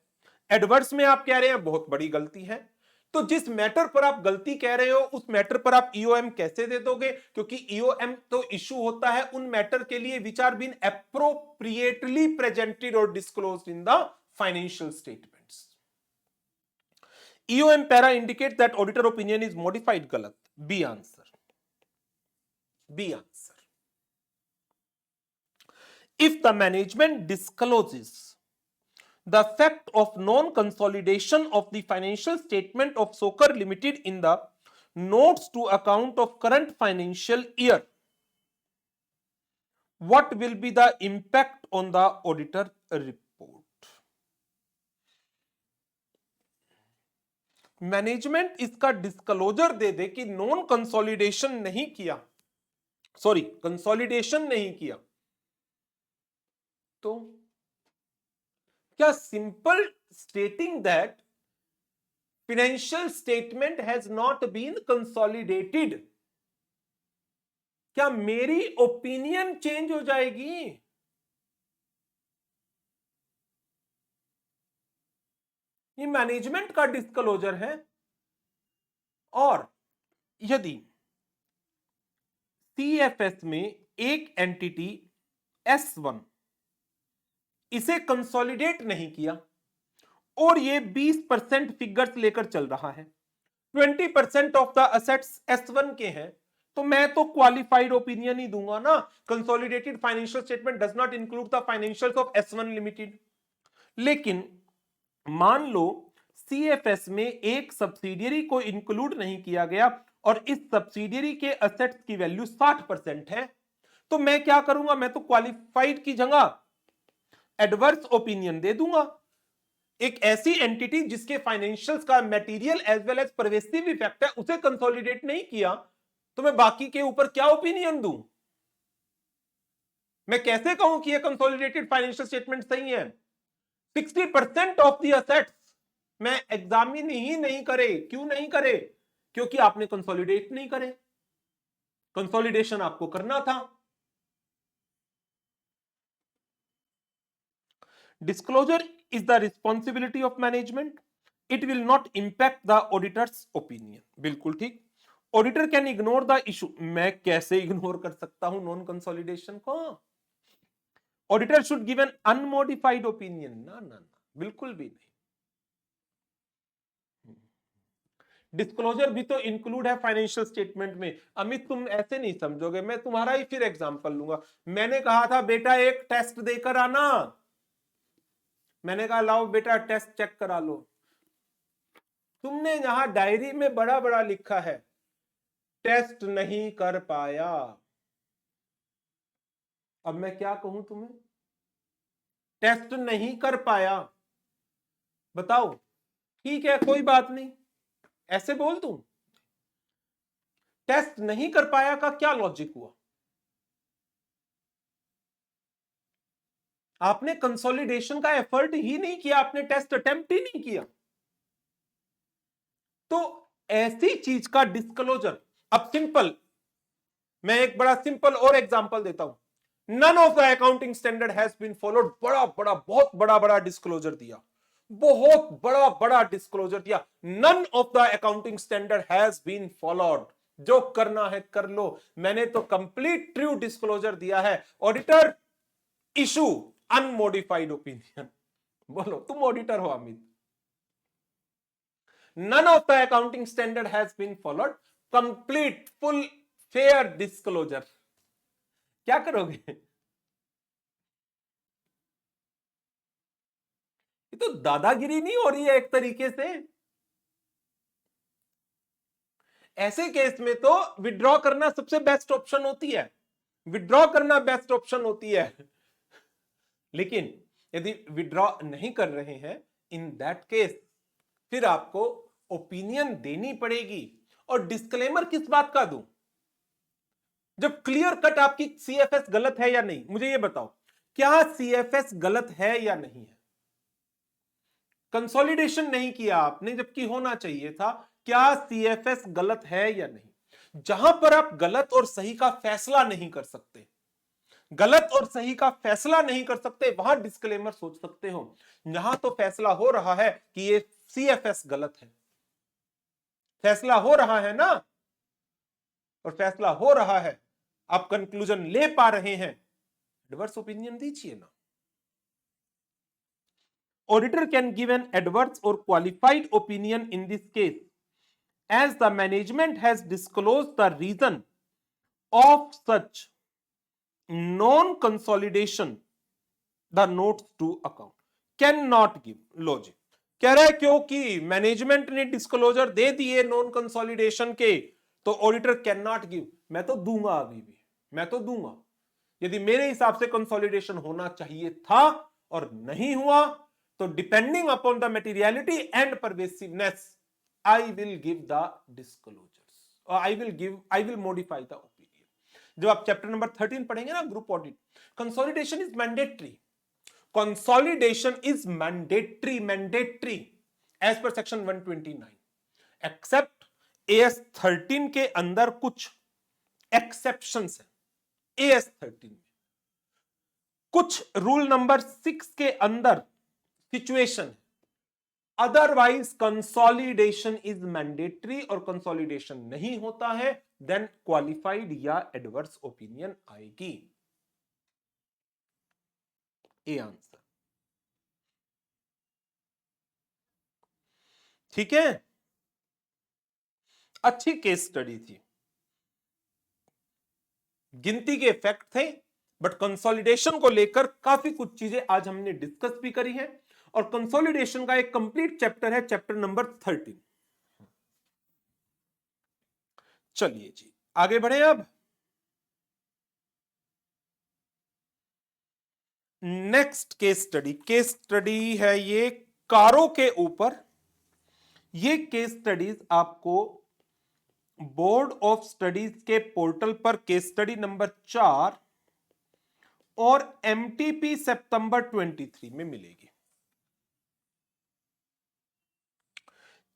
एडवर्स में आप कह रहे हैं बहुत बड़ी गलती है। तो जिस मैटर पर आप गलती कह रहे हो उस मैटर पर आप EOM कैसे दे दोगे? क्योंकि EOM तो इशू होता है उन मैटर के लिए which are been appropriately presented और disclosed in the financial statements. EOM para indicates that auditor opinion is modified, गलत। B answer, B answer. If the management discloses the fact of non-consolidation of the financial statement of Soccer Limited in the notes to account of current financial year, what will be the impact on the auditor report? Management इसका disclosure दे दे कि non consolidation नहीं किया, sorry consolidation नहीं किया, तो क्या simple stating that financial statement has not been consolidated, क्या मेरी ओपिनियन चेंज हो जाएगी? ये मैनेजमेंट का डिस्क्लोजर है। और यदि CFS में एक एंटिटी S1 इसे कंसोलिडेट नहीं किया और ये 20% फिगर्स लेकर चल रहा है, 20% ऑफ द असेट्स S1 के हैं, तो मैं तो क्वालिफाइड ओपिनियन ही दूंगा ना। Consolidated financial statement does not include the financials of S1 limited. लेकिन मान लो CFS में एक सब्सिडियरी को इंक्लूड नहीं किया गया और इस सब्सिडियरी के असेट्स की वैल्यू 60% है, तो मैं क्या करूंगा, मैं तो क्वालिफाइड की जगह एडवर्स ओपिनियन दे दूंगा। एक ऐसी एंटिटी जिसके फाइनेंशियल्स का material as well as pervasive effect है, उसे कंसोलिडेट नहीं किया, तो मैं बाकी के ऊपर क्या ओपिनियन दूं? मैं कैसे कहूं कि ये कंसोलिडेटेड फाइनेंशियल स्टेटमेंट सही है? 60% ऑफ द असेट्स में एग्जामिन ही नहीं करे। क्यों नहीं करे? क्योंकि आपने कंसोलिडेट नहीं करे। कंसोलिडेशन आपको करना था। Disclosure is the responsibility of management, it will not impact the auditors opinion. बिल्कुल ठीक। Auditor can ignore the issue, मैं कैसे इग्नोर कर सकता हूं नॉन कंसोलिडेशन को? Auditor should give an unmodified opinion. ना ना ना, बिल्कुल भी नहीं। डिस्क्लोजर भी तो इंक्लूड है फाइनेंशियल स्टेटमेंट में। अमित तुम ऐसे नहीं समझोगे, मैं तुम्हारा ही फिर एग्जांपल लूंगा। मैंने कहा था बेटा एक टेस्ट देकर आना, मैंने कहा लाओ बेटा टेस्ट चेक करा लो। तुमने यहां डायरी में बड़ा बड़ा लिखा है टेस्ट नहीं कर पाया। अब मैं क्या कहूं तुम्हें? टेस्ट नहीं कर पाया, बताओ ठीक है कोई बात नहीं, ऐसे बोल दूं? टेस्ट नहीं कर पाया का क्या लॉजिक हुआ? आपने कंसोलिडेशन का एफर्ट ही नहीं किया, आपने टेस्ट अटेम्प्ट ही नहीं किया। तो ऐसी चीज का डिस्क्लोजर, अब सिंपल, मैं एक बड़ा सिंपल और एग्जांपल देता हूं। None of the accounting standard has been followed, बड़ा बड़ा बहुत बड़ा बड़ा डिस्क्लोजर दिया, बहुत बड़ा बड़ा डिस्क्लोजर दिया। None of the accounting standard has been followed, जो करना है कर लो, मैंने तो कंप्लीट ट्रू डिस्क्लोजर दिया है। Auditor issue unmodified opinion. बोलो तुम ऑडिटर हो Amit. None of the accounting standard has been followed, complete full fair disclosure। क्या करोगे? ये तो दादागिरी नहीं हो रही है एक तरीके से? ऐसे केस में तो विड्रॉ करना सबसे बेस्ट ऑप्शन होती है, विड्रॉ करना बेस्ट ऑप्शन होती है। लेकिन यदि विड्रॉ नहीं कर रहे हैं, इन दैट केस फिर आपको ओपिनियन देनी पड़ेगी। और डिस्क्लेमर किस बात का दूं? जब क्लियर कट आपकी सीएफएस गलत है या नहीं, मुझे ये बताओ, क्या सीएफएस गलत है या नहीं है? कंसोलिडेशन नहीं किया आपने जबकि होना चाहिए था, क्या सीएफएस गलत है या नहीं? जहां पर आप गलत और सही का फैसला नहीं कर सकते, गलत और सही का फैसला नहीं कर सकते, वहां डिस्क्लेमर सोच सकते हो। यहां तो फैसला हो रहा है कि ये सीएफएस गलत है, फैसला हो रहा है ना, और फैसला हो रहा है, आप कंक्लूजन ले पा रहे हैं, एडवर्स ओपिनियन दीजिए ना। Auditor can give an adverse or qualified opinion in this case as the management has disclosed the reason of such non-consolidation the notes to account cannot give। Logic कह रहा है क्योंकि मैनेजमेंट ने disclosure दे दिए non consolidation के, तो auditor can not give. मैं तो दूंगा, अभी भी मैं तो दूंगा। यदि मेरे हिसाब से कंसोलिडेशन होना चाहिए था और नहीं हुआ, तो depending upon the materiality and pervasiveness I will give the disclosures, और I will modify the opinion. जब आप चैप्टर नंबर 13 पढ़ेंगे ना, group audit, consolidation is mandatory, consolidation is mandatory as per section 129, except AS 13 के अंदर कुछ exceptions है। As 13 में कुछ रूल नंबर 6 के अंदर situation, otherwise consolidation is mandatory, और कंसोलिडेशन नहीं होता है देन क्वालिफाइड या एडवर्स ओपिनियन आएगी। A answer. ठीक है, अच्छी केस स्टडी थी, गिनती के फैक्ट थे, बट कंसोलिडेशन को लेकर काफी कुछ चीजें आज हमने डिस्कस भी करी है। और कंसोलिडेशन का एक कंप्लीट चैप्टर है, चैप्टर नंबर 13। चलिए जी आगे बढ़े। अब नेक्स्ट केस स्टडी है ये कारों के ऊपर। ये केस स्टडीज आपको बोर्ड ऑफ स्टडीज के पोर्टल पर केस स्टडी नंबर 4 और एमटीपी सितंबर 23 में मिलेगी।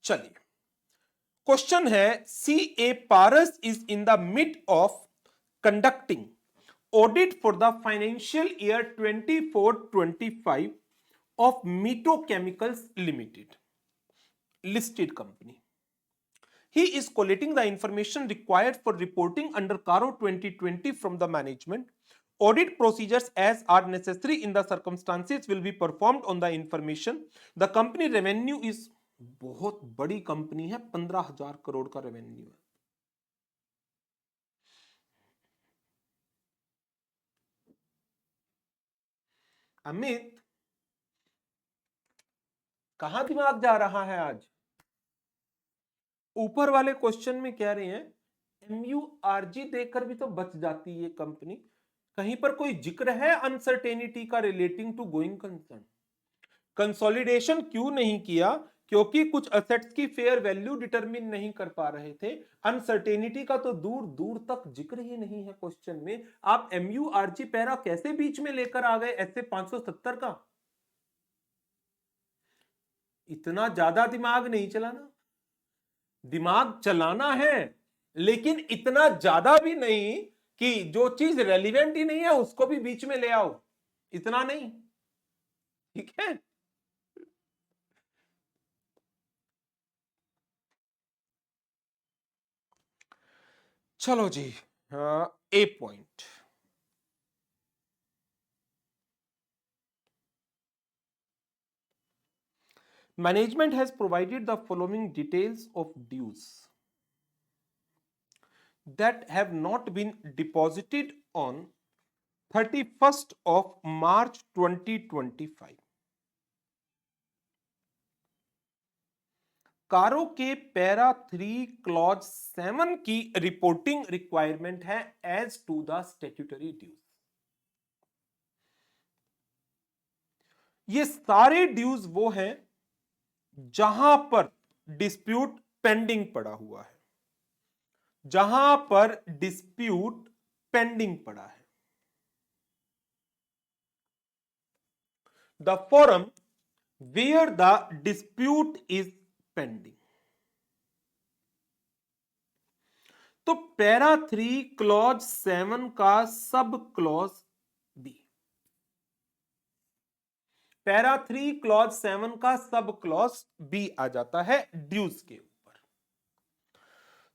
चलिए, क्वेश्चन है, C A Paras is in the mid of conducting audit for the financial year 24-25 of Mito Chemicals Limited, listed company. He is collating the information required for reporting under CARO 2020 from the management. Audit procedures as are necessary in the circumstances will be performed on the information. The company revenue is, बहुत बड़ी company है, 15,000 करोड़ का revenue है। अमित, कहां दिमाग जा रहा है आज? ऊपर वाले क्वेश्चन में कह रहे हैं MURG देकर भी तो बच जाती है कंपनी। कहीं पर कोई जिक्र है अनसर्टेनिटी का relating to going concern? Consolidation क्यों नहीं किया? क्योंकि कुछ असेट्स की फेयर वैल्यू डिटरमिन नहीं कर पा रहे थे। अनसर्टेनिटी का तो दूर दूर तक जिक्र ही नहीं है क्वेश्चन में। आप MURG पैरा कैसे बीच में लेकर आ गए ऐसे 570 का? इतना ज्यादा दिमाग नहीं चलाना। दिमाग चलाना है, लेकिन इतना ज्यादा भी नहीं कि जो चीज रेलिवेंट ही नहीं है उसको भी बीच में ले आओ, इतना नहीं, ठीक है? चलो जी, A point, management has provided the following details of dues that have not been deposited on 31st of March 2025. कारो के पैरा 3 क्लॉज 7 की रिपोर्टिंग रिक्वायरमेंट है as to the statutory dues. ये सारे ड्यूज वो हैं जहां पर डिस्प्यूट पेंडिंग पड़ा हुआ है, जहां पर डिस्प्यूट पेंडिंग पड़ा है। The forum where the dispute is pending. तो पैरा 3 क्लॉज 7 का सब क्लॉज बी, पैरा 3 क्लॉज 7 का सब क्लॉज बी आ जाता है ड्यूज के ऊपर।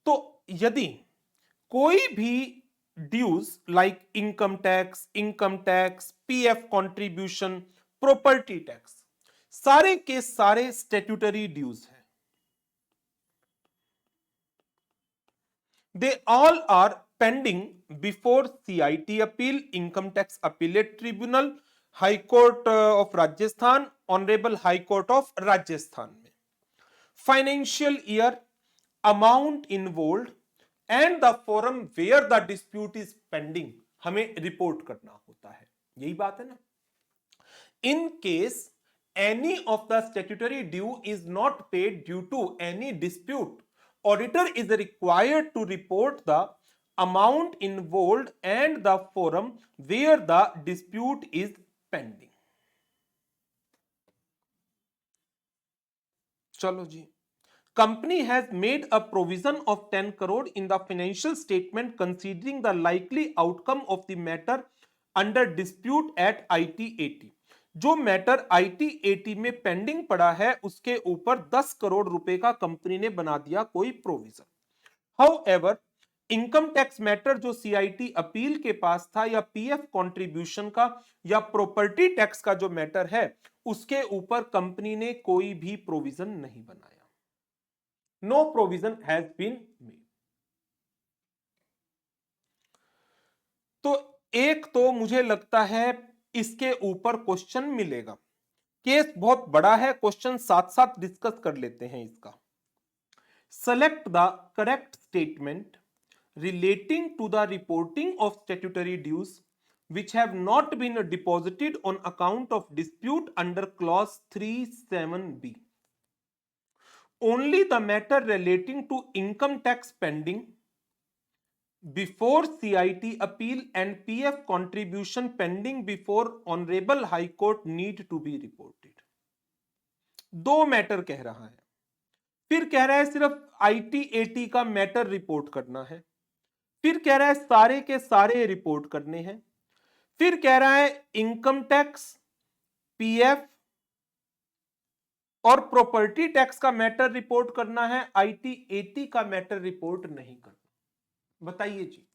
तो यदि कोई भी dues like income tax, PF contribution, property tax, सारे के सारे स्टैट्यूटरी ड्यूज हैं। They all are pending before CIT अपील, income tax appellate tribunal, high court of Rajasthan, honourable high court of Rajasthan में। Financial year, amount involve and the forum where the dispute is pending हमें report करना होता है। यही बात है ना? In case any of the statutory due is not paid due to any dispute, auditor is required to report the amount involved and the forum where the dispute is pending. चलो जी, company has made a provision of 10 crore in the financial statement considering the likely outcome of the matter under dispute at IT-80। जो matter IT-80 में pending पड़ा है उसके ऊपर 10 करोड़ रुपए का company ने बना दिया कोई provision. However, income tax matter जो CIT अपील के पास था, या पीएफ कंट्रीब्यूशन का, या प्रॉपर्टी टैक्स का जो मैटर है, उसके ऊपर कंपनी ने कोई भी प्रोविजन नहीं बनाया। No provision has been made. तो एक तो मुझे लगता है इसके ऊपर क्वेश्चन मिलेगा। केस बहुत बड़ा है, क्वेश्चन साथ साथ डिस्कस कर लेते हैं इसका। Select the correct statement relating to the reporting of statutory dues which have not been deposited on account of dispute under clause 37B. Only the matter relating to income tax pending before CIT appeal and PF contribution pending before Honorable High Court need to be reported. दो matter कह रहा है, फिर कह रहा है सिर्फ IT-AT का मैटर रिपोर्ट करना है, फिर कह रहा है सारे के सारे रिपोर्ट करने हैं, फिर कह रहा है इनकम टैक्स, पीएफ और प्रॉपर्टी टैक्स का मैटर रिपोर्ट करना है, IT-AT का मैटर रिपोर्ट नहीं करना। बताइए जी,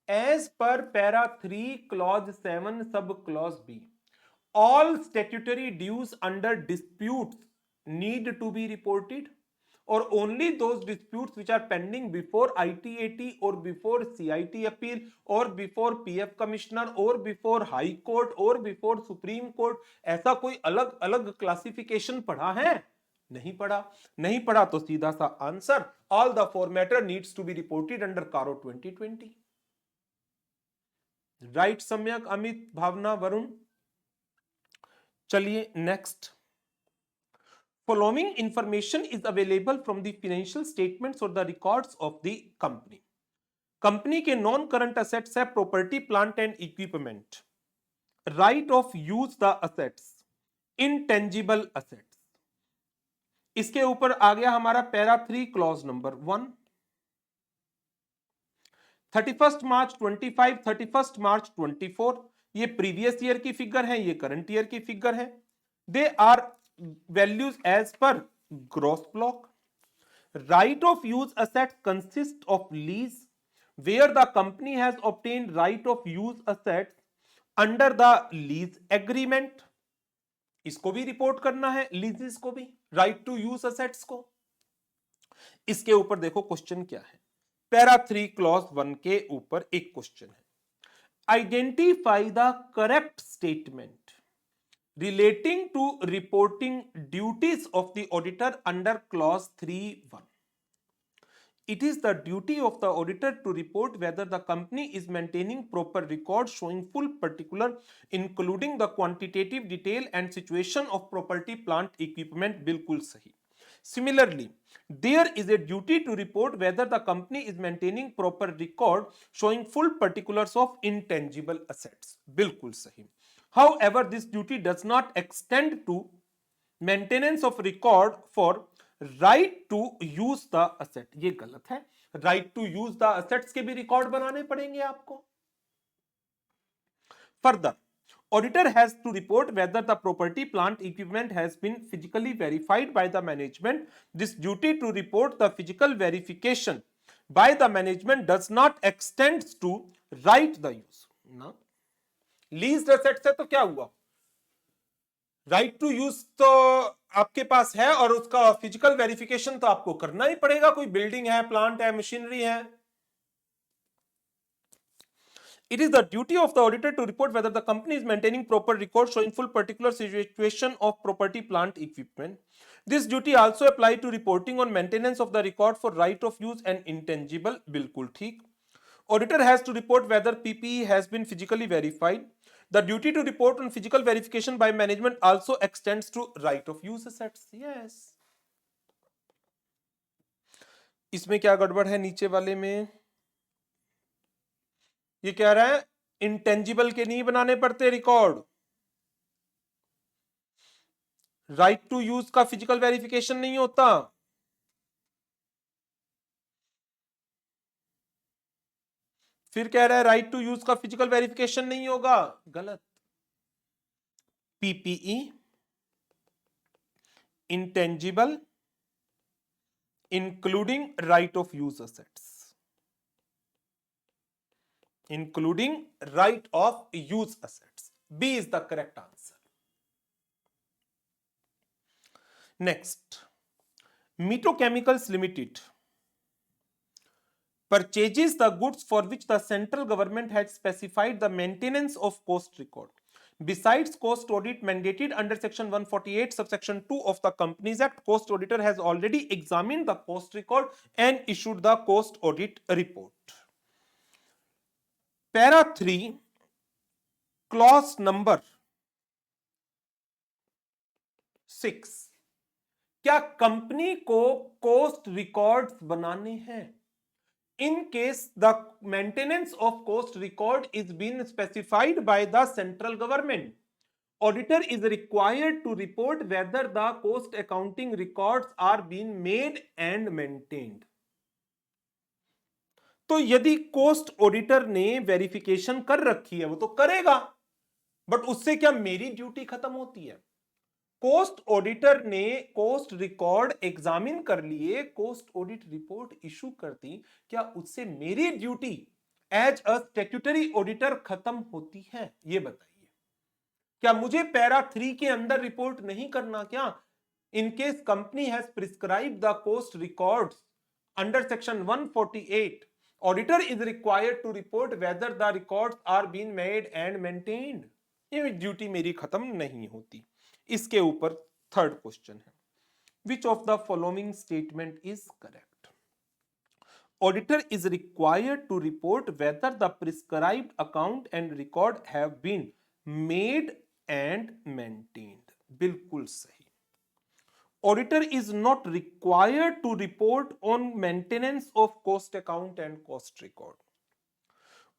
as per para 3 clause 7 sub clause B, all statutory dues under disputes need to be reported, or only those disputes which are pending before IT-AT or before CIT appeal or before PF commissioner or before high court or before supreme court, ऐसा कोई अलग अलग classification पढ़ा है? नहीं पढ़ा। नहीं पढ़ा तो सीधा सा answer, all the four matter needs to be reported under कारो 2020। राइट सम्यक, अमित, भावना, वरुण। चलिए next. Following information is available from the financial statements or the records of the company. Company के नॉन करंट असेट्स है property, plant and equipment, right of use the assets, intangible assets. इसके ऊपर आ गया हमारा para 3 clause number 1। 31 मार्च 25, 31 मार्च 24, ये previous year की figure है, ये करंट ईयर की फिगर है। They are values as per gross block. Right of use assets consist of lease where the company has obtained right of use assets under the lease agreement. इसको भी report करना है, लीजेस को भी, right to use assets को। इसके ऊपर देखो क्वेश्चन क्या है, पैरा 3 क्लॉज 1 के ऊपर एक क्वेश्चन है, identify the correct statement relating to reporting duties of the auditor under clause 3(1). It is the duty of the auditor to report whether the company is maintaining proper records showing full particular including the quantitative detail and situation of property, plant, equipment। बिल्कुल सही। Similarly, there is a duty to report whether the company is maintaining proper record showing full particulars of intangible assets। बिल्कुल सही। However, this duty does not extend to maintenance of record for right to use the asset। ये गलत है, right to use the assets के भी record बनाने पड़ेंगे आपको। Further, auditor has to report whether the property, plant, equipment has been physically verified by the management। This duty to report the physical verification by the management does not extend to right the use। ना, leased assets है तो क्या हुआ, right to use तो आपके पास है और उसका फिजिकल वेरिफिकेशन तो आपको करना ही पड़ेगा। कोई बिल्डिंग है, प्लांट है, मशीनरी है। It is the duty of the auditor to report whether the company is maintaining proper records showing full particular situation of property, plant, equipment। This duty also apply to reporting on maintenance of the record for right of use and intangible। बिल्कुल ठीक। Auditor has to report whether PPE has been physically verified। The duty to report on physical verification by management also extends to right of use assets। Yes। इसमें क्या गड़बड़ है नीचे वाले में, ये कह रहा है इंटेंजिबल के नहीं बनाने पड़ते रिकॉर्ड, राइट टू यूज का फिजिकल वेरिफिकेशन नहीं होता। फिर कह रहा है राइट टू यूज का फिजिकल वेरिफिकेशन नहीं होगा, गलत। PPE, intangible, including right of use assets, including right of use assets। B is the correct answer। Next, Mito Chemicals Limited purchases the goods for which the central government had specified the maintenance of cost record besides cost audit mandated under section 148 subsection 2 of the Companies Act। Cost auditor has already examined the cost record and issued the cost audit report। Para 3 clause number 6, क्या company को cost records बनाने हैं? In case the maintenance of cost record is been specified by the central government, auditor is required to report whether the cost accounting records are being made and maintained. तो यदि cost auditor ने verification कर रखी है वो तो करेगा, but उससे क्या मेरी ड्यूटी खत्म होती है? कोस्ट ऑडिटर ने कोस्ट रिकॉर्ड एग्जामिन कर लिए, कोस्ट ऑडिट रिपोर्ट इशू कर दी, क्या उससे मेरी duty as a statutory auditor खत्म होती है? ये बताइए, क्या मुझे पैरा 3 के अंदर रिपोर्ट नहीं करना? क्या in case company has prescribe the cost records under section 148, auditor is required to report whether the records are been made and maintained? ये ड्यूटी मेरी खत्म नहीं होती। इसके ऊपर थर्ड क्वेश्चन है, which of the following statement is correct? Auditor is required to report whether the prescribed account and record have been made and maintained. बिल्कुल सही। Auditor is not required to report on maintenance of cost account and cost record.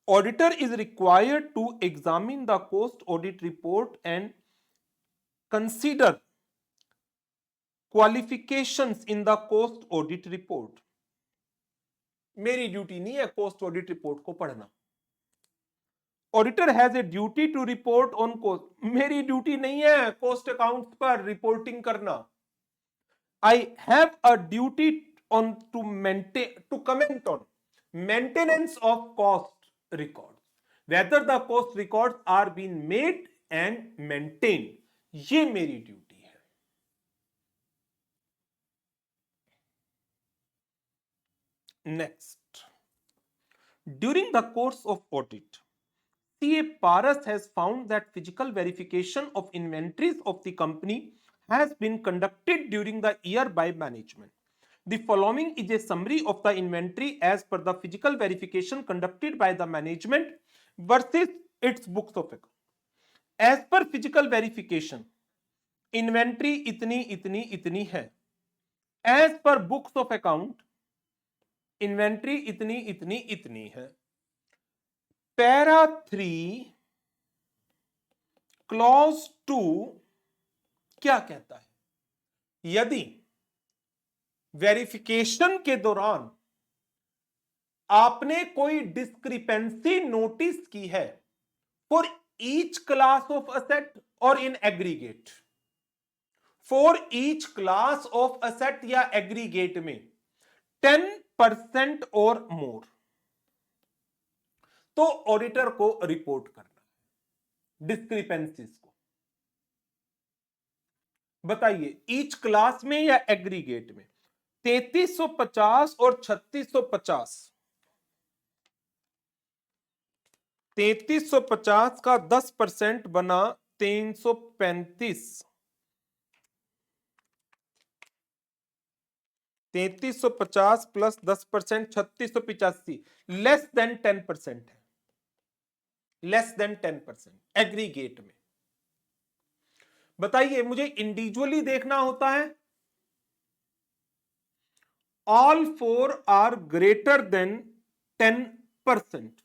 Auditor is required to examine the cost audit report and consider qualifications in the cost audit report. मेरी duty नहीं है cost audit report को पढ़ना। Auditor has a duty to report on cost, मेरी duty नहीं है cost account पर reporting करना। I have a duty on to maintain, to comment on maintenance of cost record, whether the cost record are been made and maintain. ये मेरी duty है। Next, during the course of audit, CA Paras has found that physical verification of inventories of the company has been conducted during the year by management. The following is a summary of the inventory as per the physical verification conducted by the management versus its books of account. As per physical verification, inventory इतनी इतनी इतनी है. As per books of account, inventory इतनी इतनी इतनी है. Para 3 clause 2 क्या कहता है? यदि वेरिफिकेशन के दौरान आपने कोई डिस्क्रिपेंसी नोटिस की है for each class of asset और in aggregate, for each class of asset या एग्रीगेट में 10% और मोर, तो ऑडिटर को रिपोर्ट करना है डिस्क्रिपेंसीज को। बताइए ईच क्लास में या एग्रीगेट में? 3350 और 3650, 3350 का 10% बना 335, 3350 प्लस 10% 3685, लेस देन 10% है, लेस देन 10% एग्रीगेट में। बताइए मुझे इंडिविजुअली देखना होता है, all four are greater than 10%,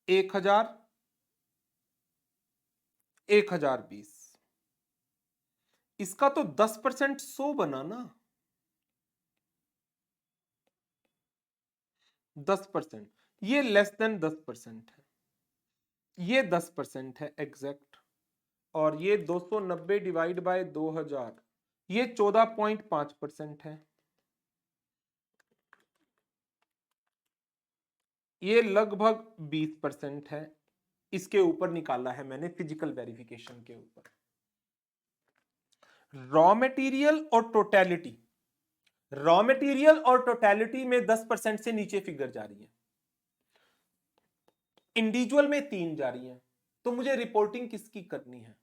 एक हजार, 1020, इसका तो 10% 100 बना ना, 10%, ये लेस देन 10% है, ये 10% है एग्जैक्ट, और ये 290 डिवाइड बाय 2000, ये 14.5% है, ये लगभग 20% है। इसके ऊपर निकाला है मैंने फिजिकल वेरिफिकेशन के ऊपर। रॉ मटेरियल और टोटलिटी, रॉ मटेरियल और टोटलिटी में 10% से नीचे फिगर जा रही है, इंडिविजुअल में 3 जा रही है, तो मुझे रिपोर्टिंग किसकी करनी है?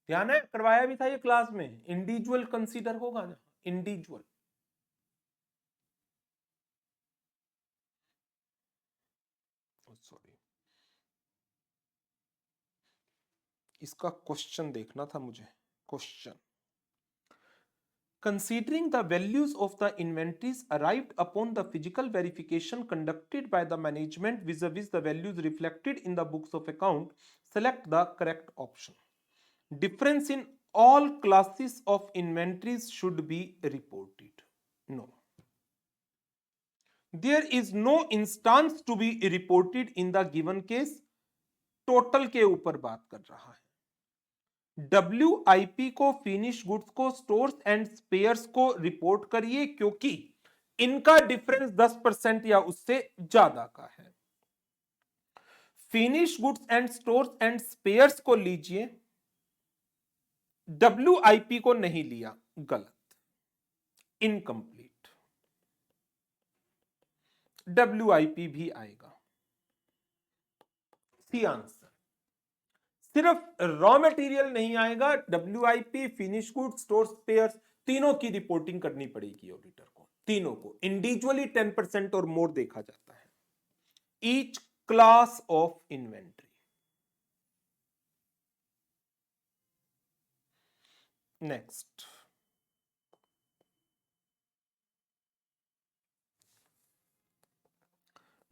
ध्यान है, करवाया भी था ये क्लास में, इंडिविजुअल कंसीडर होगा ना, इंडिविजुअल। इसका क्वेश्चन देखना था मुझे। Question, considering the values of the inventories arrived upon the physical verification conducted by the management vis-a-vis the values reflected in the books of account, select the correct option. Difference in all classes of inventories should be reported. No. There is no instance to be reported in the given case. Total के ऊपर बात कर रहा है। WIP को, finish goods को, stores and spheres को report करिए क्योंकि इनका डिफरेंस 10% या उससे ज्यादा का है। Finish goods and stores and spheres को लीजिए, WIP को नहीं लिया, गलत, इनकंप्लीट। WIP भी आएगा। C answer. सिर्फ रॉ मटेरियल नहीं आएगा, WIP, finish goods, store spares, तीनों की रिपोर्टिंग करनी पड़ेगी ऑडिटर को। तीनों को इंडिविजुअली 10% और मोर देखा जाता है। Each class of inventory. Next,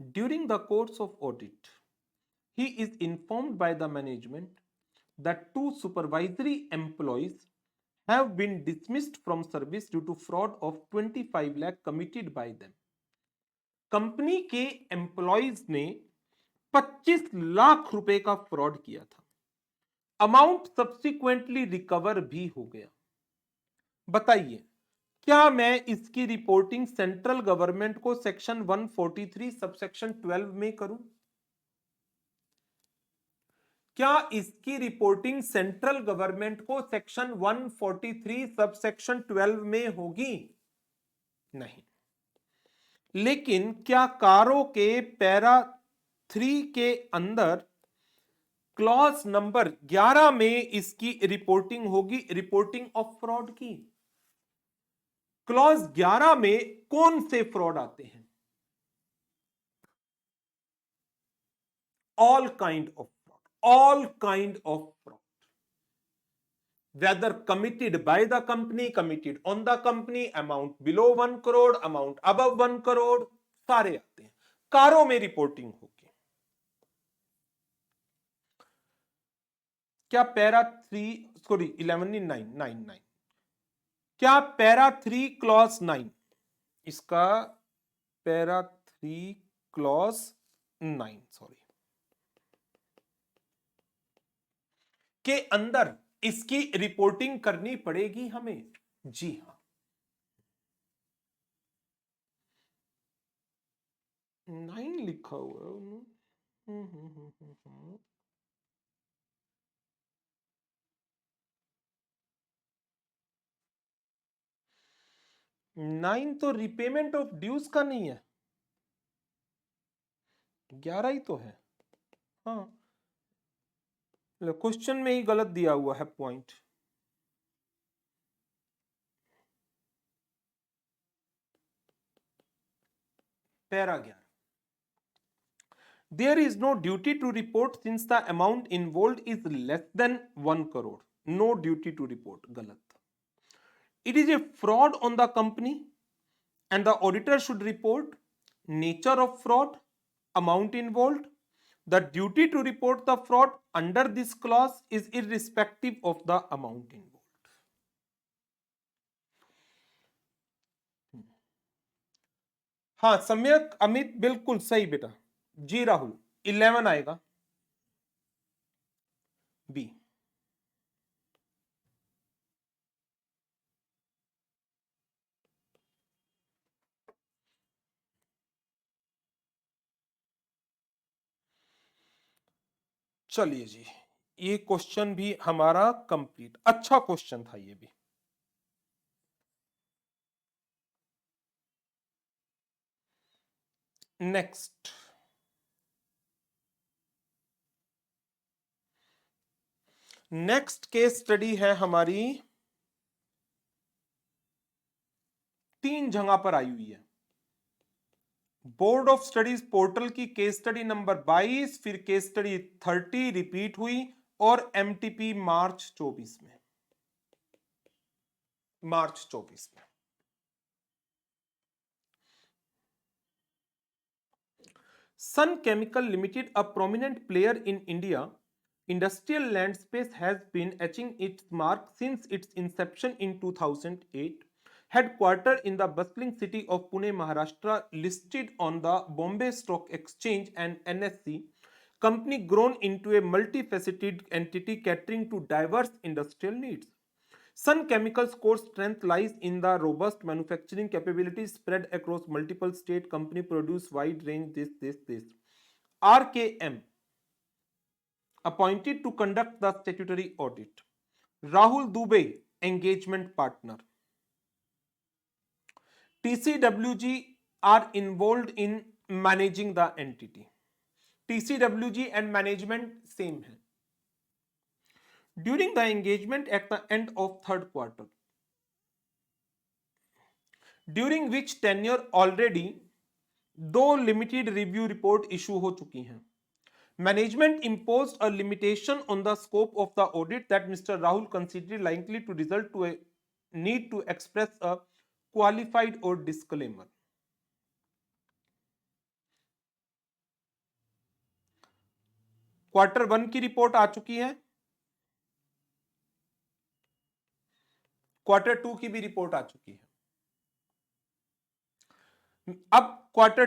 during the course of audit he is informed by the management that 2 supervisory employees have been dismissed from service due to fraud of 25 lakh committed by them. Company के employees ने 25 लाख रुपए का fraud किया था। Amount subsequently recover भी हो गया। बताइए, क्या मैं इसकी रिपोर्टिंग सेंट्रल गवर्नमेंट को सेक्शन 143 सबसेक्शन 12 में करूं? क्या इसकी रिपोर्टिंग सेंट्रल गवर्नमेंट को सेक्शन 143 सबसेक्शन 12 में होगी? नहीं। लेकिन क्या कारो के पैरा 3 के अंदर क्लॉज नंबर 11 में इसकी रिपोर्टिंग होगी, रिपोर्टिंग ऑफ फ्रॉड की? क्लॉज 11 में कौन से फ्रॉड आते हैं? All kind of, all kind of fraud, whether committed by the company, committed on the company, amount below 1 crore, amount above 1 crore, सारे आते हैं। कारों में रिपोर्टिंग होगी। क्या पैरा 3 सॉरी 11 क्या पैरा 3 क्लॉज 9, इसका पैरा 3 क्लॉज 9 सॉरी के अंदर इसकी रिपोर्टिंग करनी पड़ेगी हमें? जी हां। 9 लिखा हुआ है। 9 तो रिपेमेंट ऑफ ड्यूज का नहीं है, 11 ही तो है। हाँ, क्वेश्चन में ही गलत दिया हुआ है point. Para 11, there is no duty to report since the amount involve is less than 1 crore, no duty to report, गलत। It is a fraud on the company and the auditor should report nature of fraud, amount involve. The duty to report the fraud under this clause is irrespective of the amount involved. हाँ सम्यक अमित, बिल्कुल सही बेटा। जी राहुल, 11 आएगा B. चलिए जी, ये question भी हमारा कंप्लीट, अच्छा क्वेश्चन था ये भी। नेक्स्ट, नेक्स्ट केस स्टडी है हमारी, 3 जगह पर आई हुई है। बोर्ड ऑफ स्टडीज पोर्टल की केस स्टडी नंबर 22, फिर केस स्टडी 30 रिपीट हुई, और एमटीपी मार्च 24 में। मार्च 24 में। Sun Chemical Limited, a prominent player in India industrial landscape, has been etching its mark since its inception in 2008. Headquartered in the bustling city of Pune, Maharashtra, listed on the Bombay Stock Exchange and NSE, company grown into a multifaceted entity catering to diverse industrial needs. Sun Chemical's core strength lies in the robust manufacturing capabilities spread across multiple states. Company produce wide range this. RKM appointed to conduct the statutory audit. Rahul Dubey, engagement partner. TCWG are involved in managing the entity. TCWG and management same है. During the engagement at the end of third quarter, during which tenure already 2 limited review report issue हो चुकी हैं. Management imposed a limitation on the scope of the audit that Mr. Rahul considered likely to result to a need to express a qualified or disclaimer. Quarter 1 की report आ चुकी है, quarter 2 की भी report आ चुकी है. अब क्वार्टर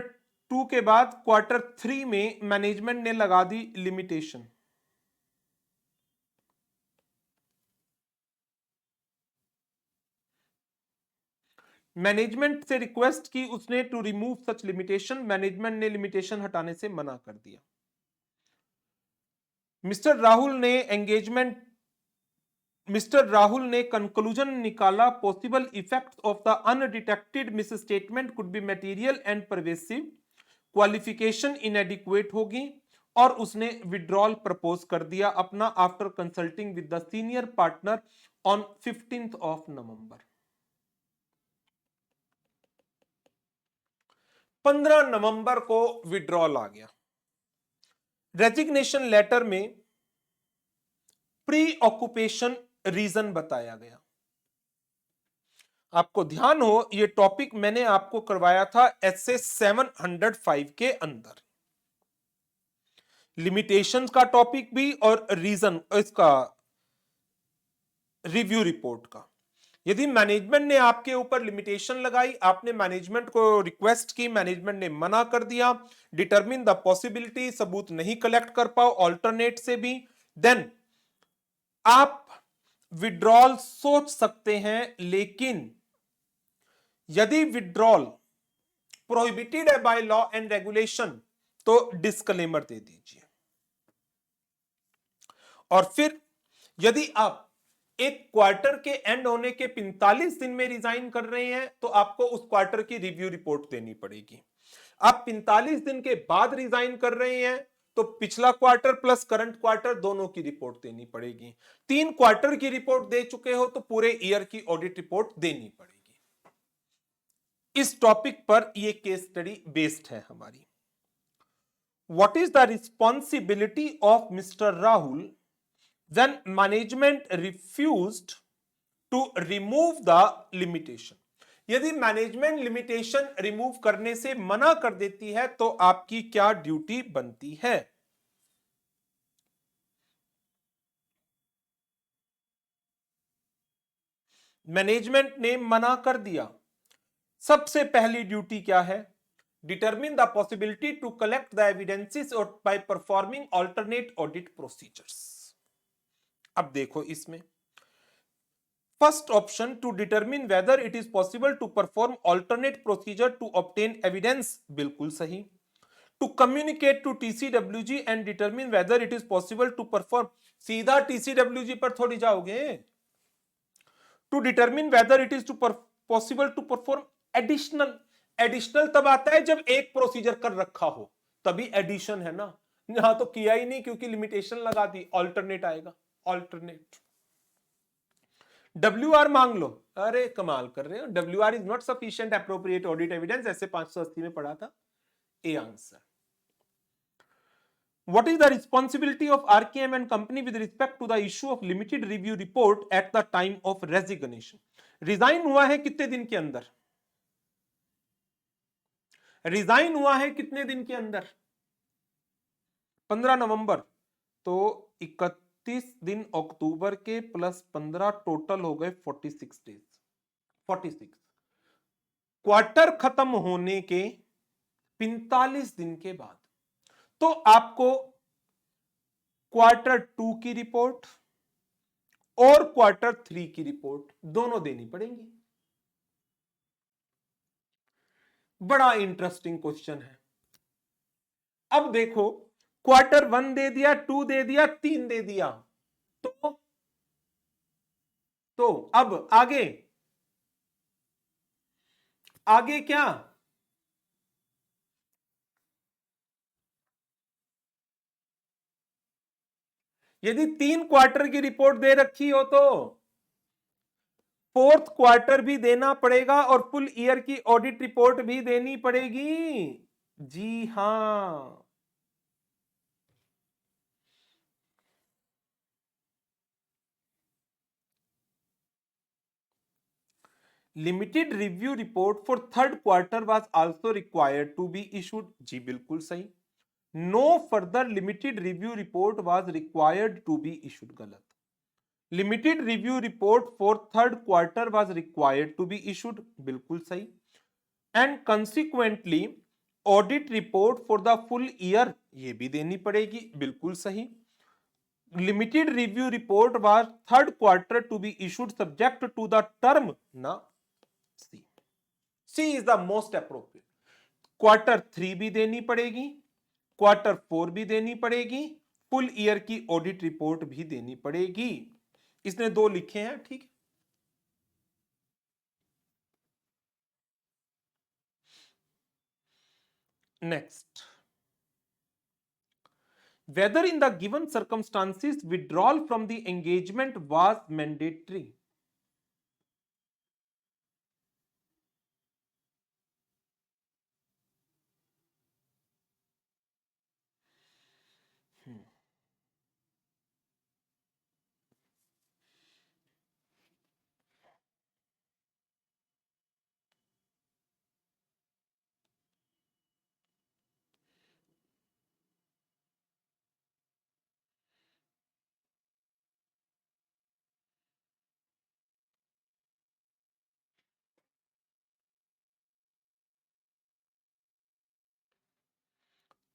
2 के बाद क्वार्टर 3 में मैनेजमेंट ने लगा दी लिमिटेशन. मैनेजमेंट से रिक्वेस्ट की उसने to remove such limitation. Management ने लिमिटेशन हटाने से मना कर दिया. मिस्टर राहुल ने कंक्लूजन निकाला. Possible effects of the undetected misstatement could be material and pervasive. Qualification इनएडिक्वेट होगी और उसने विड्रॉल प्रपोज कर दिया अपना after consulting with the senior partner on 15th of November. 15 नवंबर को विड्रॉल आ गया. रेजिग्नेशन लेटर में प्री ऑक्यूपेशन रीजन बताया गया. आपको ध्यान हो, यह टॉपिक मैंने आपको करवाया था एसए 705 के अंदर. लिमिटेशंस का टॉपिक भी और रीजन इसका रिव्यू रिपोर्ट का. यदि मैनेजमेंट ने आपके ऊपर लिमिटेशन लगाई, आपने मैनेजमेंट को रिक्वेस्ट की, मैनेजमेंट ने मना कर दिया, डिटरमिन द पॉसिबिलिटी, सबूत नहीं कलेक्ट कर पाओ ऑल्टरनेट से भी, देन आप विड्रॉल सोच सकते हैं. लेकिन यदि विड्रॉल प्रोहिबिटेड है बाय लॉ एंड रेगुलेशन तो डिस्क्लेमर दे दीजिए. और फिर यदि आप एक क्वार्टर के एंड होने के 45 दिन में रिजाइन कर रहे हैं तो आपको उस क्वार्टर की रिव्यू रिपोर्ट देनी पड़ेगी. आप 45 दिन के बाद रिजाइन कर रहे हैं तो पिछला क्वार्टर प्लस करंट क्वार्टर दोनों की रिपोर्ट देनी पड़ेगी. 3 क्वार्टर की रिपोर्ट दे चुके हो तो पूरे ईयर की ऑडिट रिपोर्ट देनी पड़ेगी. इस टॉपिक पर यह केस स्टडी बेस्ड है हमारी. What is the responsibility of mister Rahul when management refused to remove the limitation? यदि मैनेजमेंट लिमिटेशन रिमूव करने से मना कर देती है तो आपकी क्या ड्यूटी बनती है? मैनेजमेंट ने मना कर दिया. सबसे पहली ड्यूटी क्या है? Determine the possibility to collect the evidences by performing alternate audit procedures. अब देखो इसमें first option to determine whether it is possible to perform alternate procedure to obtain evidence, बिल्कुल सही. To communicate to TCWG and determine whether it is possible to perform, सीधा TCWG पर थोड़ी जाओगे. To determine whether it is possible to perform additional. Additional तब आता है जब एक प्रोसीजर कर रखा हो, तभी एडिशन है ना. यहां तो किया ही नहीं क्योंकि लिमिटेशन लगा दी, ऑल्टरनेट आएगा. ऑल्टरनेट WR मांग लो. अरे कमाल कर रहे हो. WR is not sufficient appropriate audit evidence, ऐसे 580 में पढ़ा था. A answer. What is the responsibility of RKM and company with respect to the issue of limited review report at the time of resignation? Resign हुआ है कितने दिन के अंदर? रिजाइन हुआ है कितने दिन के अंदर? 15 नवंबर। तो 31 दिन अक्टूबर के प्लस 15 टोटल हो गए 46 डेज। 46 क्वार्टर खत्म होने के 45 दिन के बाद तो आपको क्वार्टर 2 की रिपोर्ट और क्वार्टर 3 की रिपोर्ट दोनों देनी पड़ेंगी। बड़ा इंटरेस्टिंग क्वेश्चन है। अब देखो, क्वार्टर 1 दे दिया, 2 दे दिया, 3 दे दिया, तो अब आगे आगे क्या? यदि 3 क्वार्टर की रिपोर्ट दे रखी हो तो 4th क्वार्टर भी देना पड़ेगा और फुल ईयर की ऑडिट रिपोर्ट भी देनी पड़ेगी। जी हां, limited review report for 3rd quarter was also required to be issued. जी बिल्कुल सही। No further limited review report was required to be issued, गलत। Limited review report for 3rd quarter was required to be issued, बिल्कुल सही। And consequently audit report for the full year, ये भी देनी पड़ेगी, बिल्कुल सही। Limited review report was 3rd quarter to be issued subject to the term ना। C is the most appropriate. Quarter 3 भी देनी पड़ेगी, क्वार्टर 4 भी देनी पड़ेगी, फुल ईयर की ऑडिट रिपोर्ट भी देनी पड़ेगी। इसने 2 लिखे हैं, ठीक है। Next, whether in the given circumstances withdrawal from the engagement was mandatory.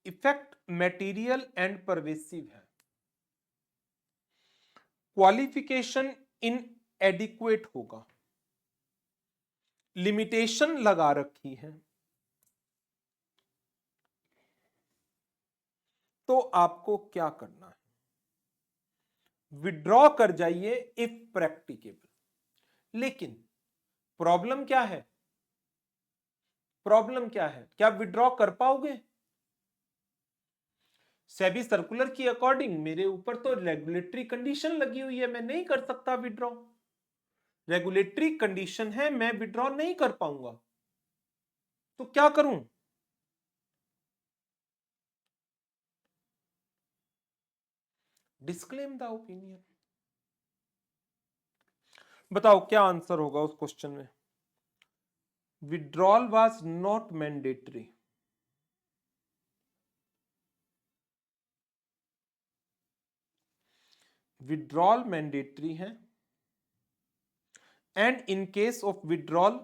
Effect material and pervasive है। क्वालिफिकेशन इन एडिक्वेट होगा, लिमिटेशन लगा रखी है, तो आपको क्या करना है? विड्रॉ कर जाइए इफ प्रैक्टिकेबल। लेकिन प्रॉब्लम क्या है? प्रॉब्लम क्या है? क्या विड्रॉ कर पाओगे? सेबी सर्कुलर की अकॉर्डिंग मेरे ऊपर तो रेगुलेटरी कंडीशन लगी हुई है, मैं नहीं कर सकता विड्रॉ। रेगुलेटरी कंडीशन है, मैं विड्रॉ नहीं कर पाऊंगा, तो क्या करूं? Disclaim the opinion. बताओ क्या आंसर होगा उस क्वेश्चन में? Withdrawal was not mandatory. Withdrawal mandatory है, and in case of withdrawal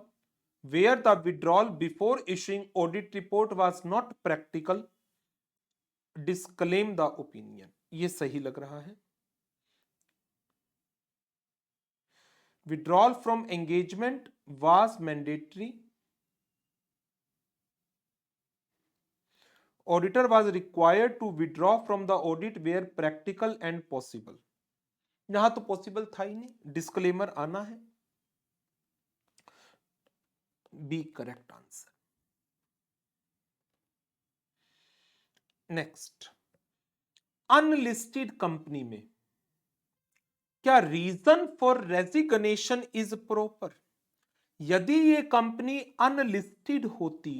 where the withdrawal before issuing audit report was not practical, disclaim the opinion। ये सही लग रहा है। withdrawal from engagement was mandatory, auditor was required to withdraw from the audit where practical and possible। यहां तो possible था ही नहीं, disclaimer आना है। B correct answer. Next, unlisted company में क्या reason for resignation is proper? यदि ये कंपनी अनलिस्टेड होती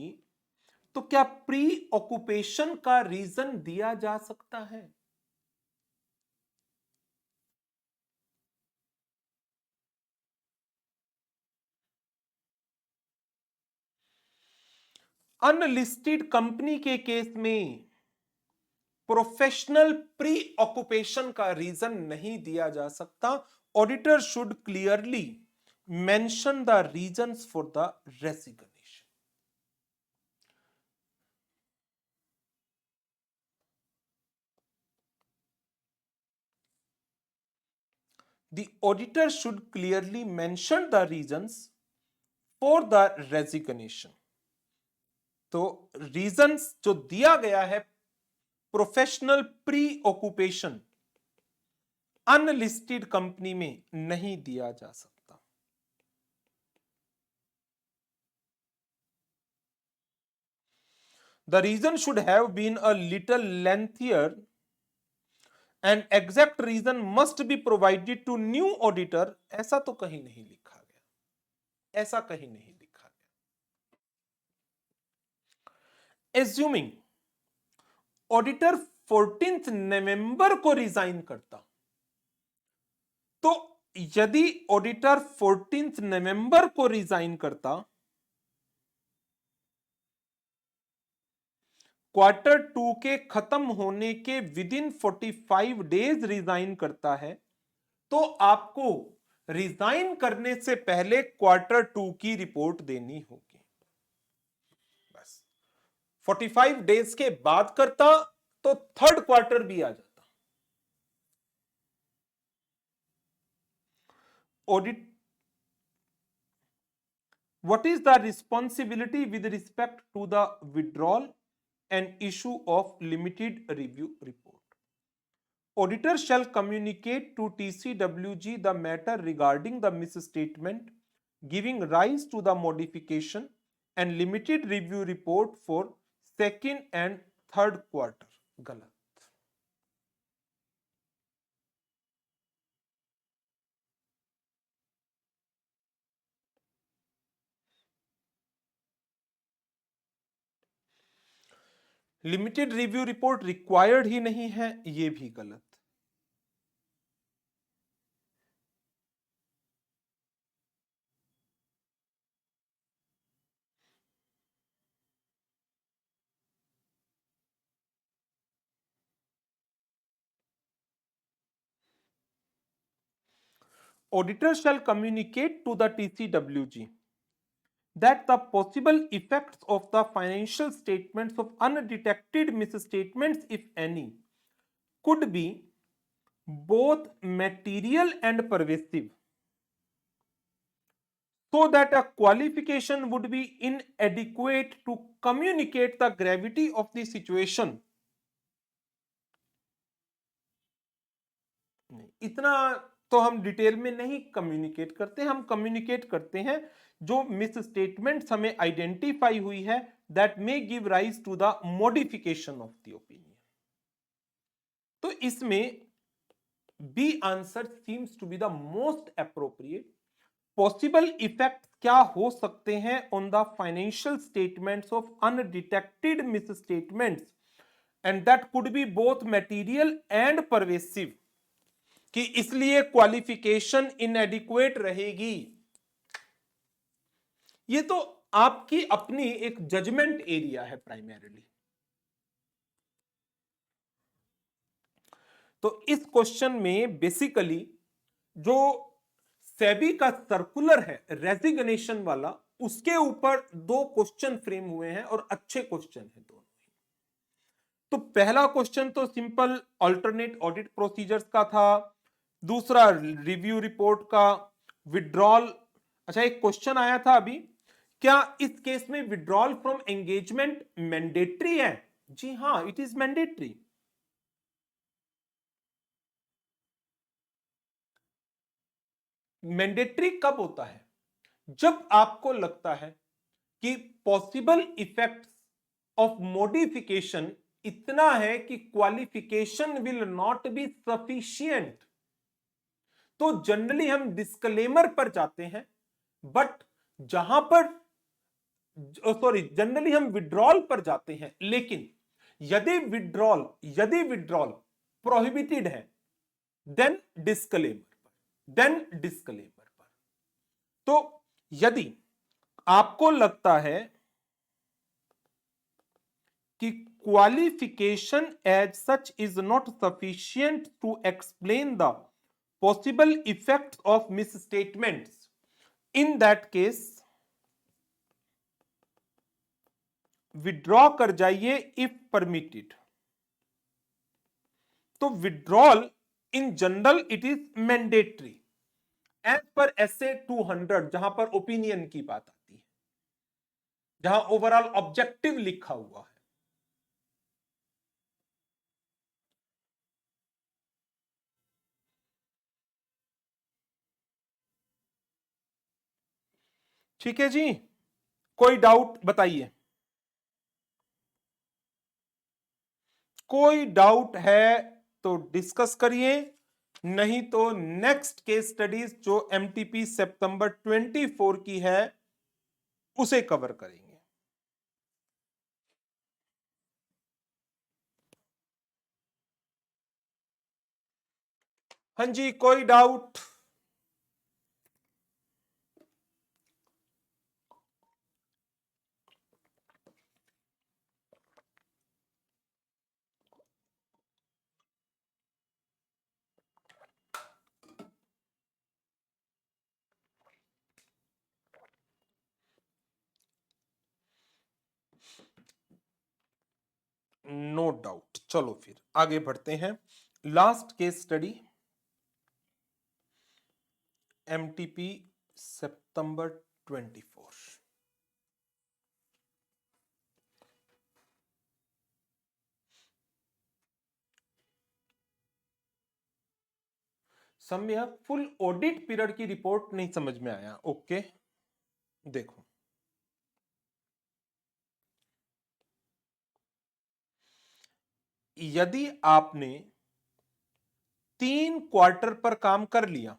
तो क्या प्री ऑक्यूपेशन का रीजन दिया जा सकता है? अनलिस्टेड कंपनी के केस में प्रोफेशनल प्री ऑक्यूपेशन का रीजन नहीं दिया जा सकता. Auditor should clearly mention the reasons for the resignation. The auditor should clearly mention the reasons for the resignation. तो रीजंस जो दिया गया है professional pre occupation unlisted company में नहीं दिया जा सकता. The reason should have been a little lengthier and exact reason must be provided to new auditor. ऐसा तो कहीं नहीं लिखा गया, ऐसा कहीं नहीं लिखा गया. Assuming ऑडिटर 14 नवंबर को रिजाइन करता, तो यदि ऑडिटर 14 नवंबर को रिजाइन करता, क्वार्टर 2 के खत्म होने के विद इन 45 डेज रिजाइन करता है, तो आपको रिजाइन करने से पहले क्वार्टर 2 की रिपोर्ट देनी होगी. बस 45 डेज के बाद करता तो थर्ड क्वार्टर भी आ जाता. Audit What is the responsibility with respect to the withdrawal and issue of limited review report? Auditor shall communicate to TCWG the matter regarding the misstatement giving rise to the modification and limited review report for second and third quarter. गलत. Limited review report required ही नहीं है, ये भी गलत. Auditor shall communicate to the TCWG that the possible effects of the financial statements of undetected misstatements, if any, could be both material and pervasive, so that a qualification would be inadequate to communicate the gravity of the situation. इतना तो हम detail में नहीं communicate करते, हम communicate करते हैं जो मिस स्टेटमेंट्स हमें आइडेंटिफाई हुई है that may give rise to the modification of the opinion. तो इसमें B answer seems to be the most appropriate. Possible effect क्या हो सकते हैं on the financial statements of undetected misstatements, and that could be both material and pervasive, कि इसलिए qualification इनएडिक्वेट रहेगी. ये तो आपकी अपनी एक जजमेंट एरिया है प्राइमरीली. तो इस क्वेश्चन में बेसिकली जो सेबी का सर्कुलर है रेजिग्नेशन वाला, उसके ऊपर दो क्वेश्चन फ्रेम हुए हैं और अच्छे क्वेश्चन हैं दोनों. तो पहला क्वेश्चन तो सिंपल अल्टरनेट ऑडिट प्रोसीजर्स का था, दूसरा रिव्यू रिपोर्ट का, विड्रॉल. अच्छा, एक क्वेश्चन आया था अभी, क्या इस केस में विड्रॉल फ्रॉम एंगेजमेंट मैंडेटरी है? जी हां, इट इज मैंडेटरी. मैंडेटरी कब होता है? जब आपको लगता है कि पॉसिबल इफेक्ट्स ऑफ मॉडिफिकेशन इतना है कि qualification will not be sufficient, तो जनरली हम डिस्क्लेमर पर जाते हैं. बट जहां पर सॉरी, जनरली हम विड्रॉल पर जाते हैं, लेकिन यदि विड्रॉल प्रोहिबिटेड है देन डिस्क्लेमर पर। तो यदि आपको लगता है कि qualification as such is not sufficient to explain the possible effects of misstatements, in that case withdraw कर जाइए if permitted। तो withdrawal in general it is mandatory as per SA 200, जहां पर ओपिनियन की बात आती है, जहां ओवरऑल ऑब्जेक्टिव लिखा हुआ है। ठीक है जी, कोई डाउट बताइए, कोई डाउट है तो डिस्कस करिए, नहीं तो नेक्स्ट केस स्टडीज जो एमटीपी सितंबर 24 की है उसे कवर करेंगे। हाँ जी, कोई डाउट? No doubt. चलो फिर आगे बढ़ते हैं। लास्ट केस स्टडी एमटीपी सितंबर 24। समय फुल ऑडिट पीरियड की रिपोर्ट नहीं समझ में आया। ओके, देखो यदि आपने 3 क्वार्टर पर काम कर लिया,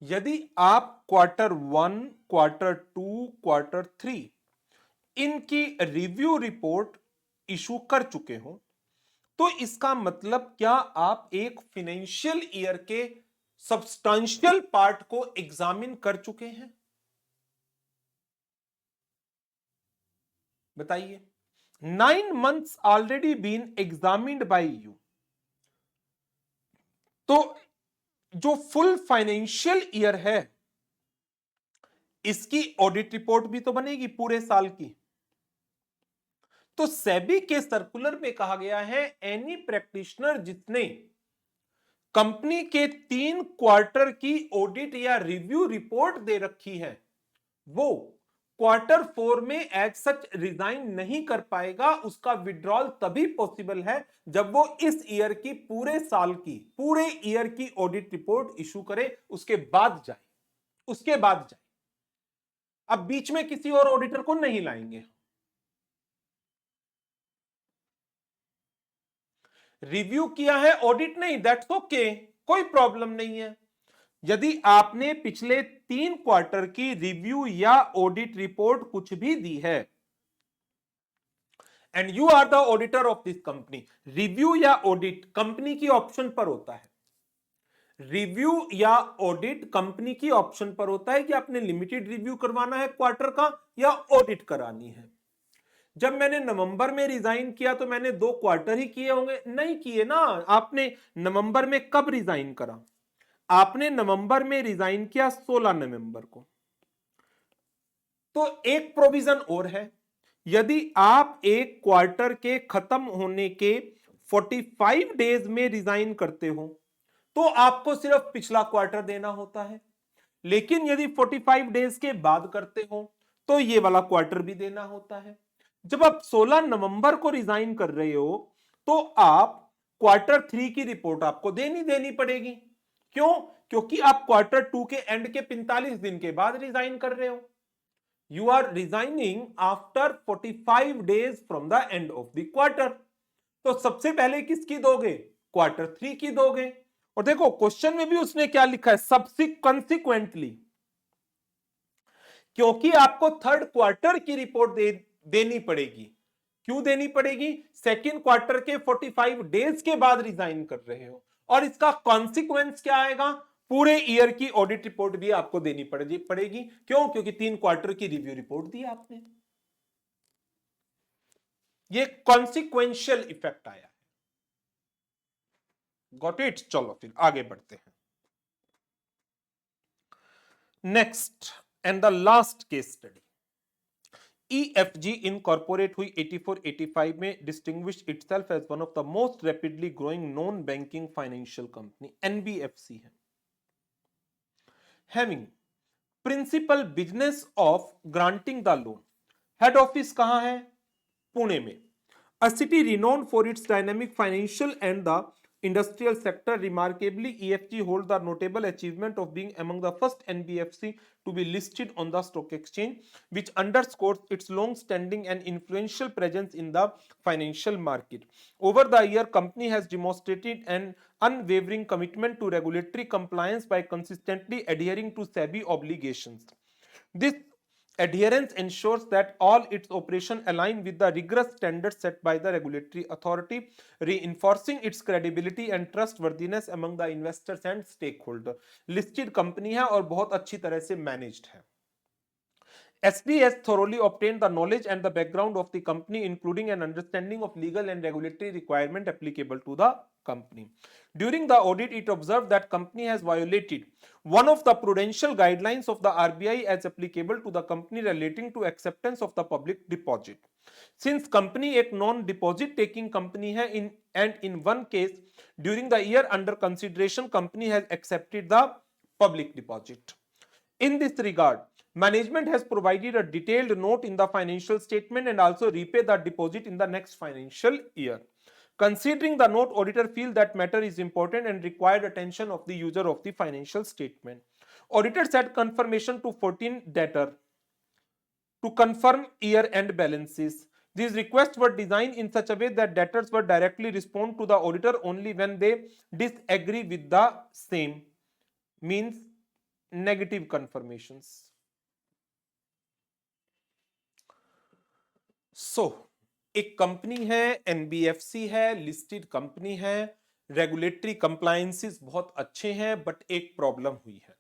यदि आप क्वार्टर 1, क्वार्टर 2, क्वार्टर 3 इनकी रिव्यू रिपोर्ट इशू कर चुके हो, तो इसका मतलब क्या आप एक फाइनेंशियल ईयर के सब्सटेंशियल पार्ट को एग्जामिन कर चुके हैं? बताइए। 9 months already been examined by you, तो जो फुल फाइनेंशियल ईयर है इसकी ऑडिट रिपोर्ट भी तो बनेगी पूरे साल की। तो सेबी के सर्कुलर में कहा गया है एनी प्रैक्टिशनर जिसने कंपनी के 3 क्वार्टर की ऑडिट या रिव्यू रिपोर्ट दे रखी है वो क्वार्टर 4 में एज सच रिजाइन नहीं कर पाएगा। उसका विड्रॉल तभी पॉसिबल है जब वो इस ईयर की पूरे ईयर की ऑडिट रिपोर्ट इशू करे, उसके बाद जाए। अब बीच में किसी और ऑडिटर को नहीं लाएंगे। रिव्यू किया है, ऑडिट नहीं, दैट्स ओके, कोई प्रॉब्लम नहीं है। यदि आपने पिछले 3 क्वार्टर की रिव्यू या ऑडिट रिपोर्ट कुछ भी दी है and you are the auditor of this company, review या ऑडिट कंपनी की ऑप्शन पर होता है। रिव्यू या ऑडिट कंपनी की ऑप्शन पर होता है कि आपने लिमिटेड रिव्यू करवाना है क्वार्टर का या ऑडिट करानी है। जब मैंने नवंबर में रिजाइन किया तो मैंने 2 क्वार्टर ही किए होंगे? नहीं किए ना। आपने नवंबर में कब रिजाइन करा? आपने नवंबर में रिजाइन किया 16 नवंबर को। तो एक प्रोविजन और है, यदि आप एक क्वार्टर के खत्म होने के 45 डेज में रिजाइन करते हो तो आपको सिर्फ पिछला क्वार्टर देना होता है, लेकिन यदि 45 डेज के बाद करते हो तो ये वाला क्वार्टर भी देना होता है। जब आप 16 नवंबर को रिजाइन कर रहे हो तो आप क्वार्टर 3 की रिपोर्ट आपको देनी पड़ेगी। क्यों? क्योंकि आप क्वार्टर 2 के एंड के 45 दिन के बाद रिजाइन कर रहे हो। You are resigning after 45 days from the end of the quarter. तो सबसे पहले किसकी दोगे? क्वार्टर 3 की दोगे। और देखो क्वेश्चन में भी उसने क्या लिखा है, कंसिक्वेंटली। क्योंकि आपको थर्ड क्वार्टर की रिपोर्ट देनी पड़ेगी। क्यों देनी पड़ेगी? सेकेंड क्वार्टर के 45 डेज के बाद रिजाइन कर रहे हो, और इसका कॉन्सिक्वेंस क्या आएगा? पूरे ईयर की ऑडिट रिपोर्ट भी आपको देनी पड़ेगी। क्यों? क्योंकि 3 क्वार्टर की रिव्यू रिपोर्ट दी आपने। ये कॉन्सिक्वेंशियल इफेक्ट आया है। Got it? चलो फिर आगे बढ़ते हैं। Next and the last case study, EFG incorporate हुई 84-85 में, distinguish itself as one of the most rapidly growing non banking financial company, NBFC है। Having principal business of granting the loan, head office कहां है? पुणे में। A city renowned for its dynamic financial and the industrial sector, remarkably, EFG holds the notable achievement of being among the first NBFC to be listed on the stock exchange, which underscores its long-standing and influential presence in the financial market. Over the year, company has demonstrated an unwavering commitment to regulatory compliance by consistently adhering to SEBI obligations. This adherence ensures that all its operations align with the rigorous standards set by the regulatory authority, reinforcing its credibility and trustworthiness among the investors and stakeholders. Listed company है और बहुत अच्छी तरह से managed है। SD has thoroughly obtained the knowledge and the background of the company, including an understanding of legal and regulatory requirement applicable to the company. During the audit, it observed that company has violated one of the prudential guidelines of the RBI as applicable to the company relating to acceptance of the public deposit. Since company एक non-deposit taking company है, in one case during the year under consideration, company has accepted the public deposit. In this regard, management has provided a detailed note in the financial statement and also repay the deposit in the next financial year. Considering the note, auditor feel that matter is important and required attention of the user of the financial statement. Auditor said confirmation to 14 debtor to confirm year-end balances. These requests were designed in such a way that debtors were directly respond to the auditor only when they disagree with the same. Means negative confirmations. एक company है, NBFC है, listed company है, regulatory compliances बहुत अच्छे हैं, but एक problem हुई है।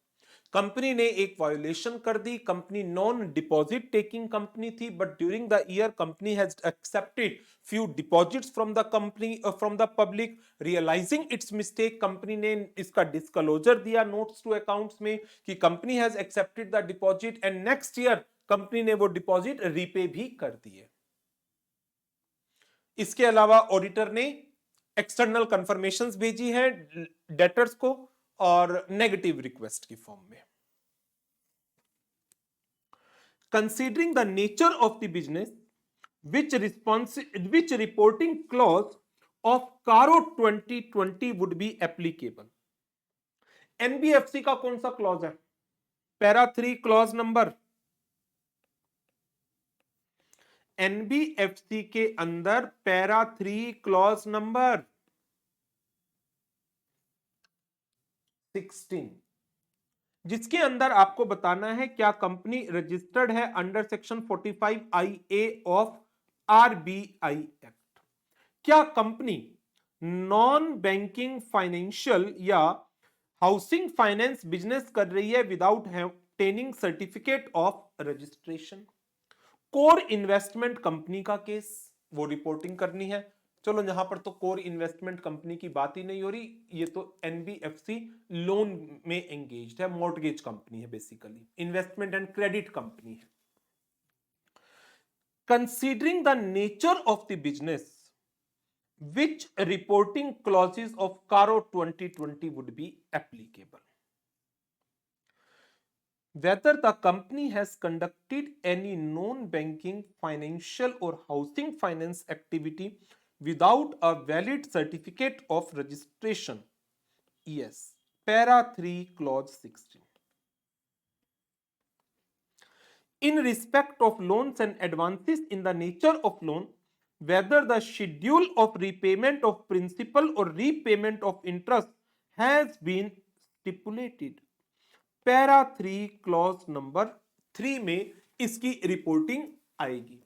कंपनी ने एक वायोलेशन कर दी। Company non deposit taking company थी, but during the year company has accepted few deposits from the company from the public. Realising its mistake, company ने इसका डिस्क्लोजर दिया नोट्स टू अकाउंट्स में कि company has accepted the deposit, and next year company ने वो deposit repay भी कर दिए। इसके अलावा ऑडिटर ने एक्सटर्नल कंफर्मेशंस भेजी है डेटर्स को और नेगेटिव रिक्वेस्ट की फॉर्म में। Considering the nature of the business which reporting clause of CARO 2020 would be applicable? NBFC का कौन सा क्लॉज है? Para 3 clause number. NBFC के अंदर पैरा 3 क्लॉज नंबर 16, जिसके अंदर आपको बताना है क्या कंपनी रजिस्टर्ड है under section 45IA of RBI act. क्या कंपनी नॉन बैंकिंग फाइनेंशियल या हाउसिंग फाइनेंस बिजनेस कर रही है without obtaining certificate of registration. Core investment company का केस, वो रिपोर्टिंग करनी है। चलो यहां पर तो कोर इन्वेस्टमेंट कंपनी की बात ही नहीं हो रही, ये तो NBFC लोन में एंगेज्ड है, मॉर्गेज कंपनी है, basically investment and credit company है। Considering the nature of the business which reporting clauses of CARO 2020 would be applicable? Whether the company has conducted any non-banking financial or housing finance activity without a valid certificate of registration. Yes. Para 3 clause 16. In respect of loans and advances in the nature of loan, whether the schedule of repayment of principal or repayment of interest has been stipulated. Para 3 clause number 3 में इसकी reporting आएगी।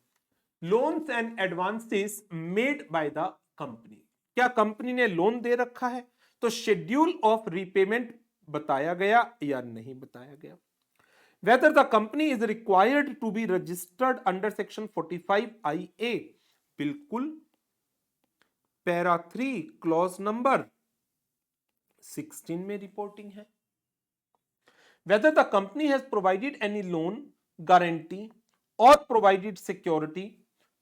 Loans and advances made by the company, क्या company ने loan दे रखा है तो schedule of repayment बताया गया या नहीं बताया गया। Whether the company is required to be registered under section 45IA, बिल्कुल पैरा 3 क्लॉज नंबर 16 में रिपोर्टिंग है। Whether the company has provided any loan, guarantee or provided security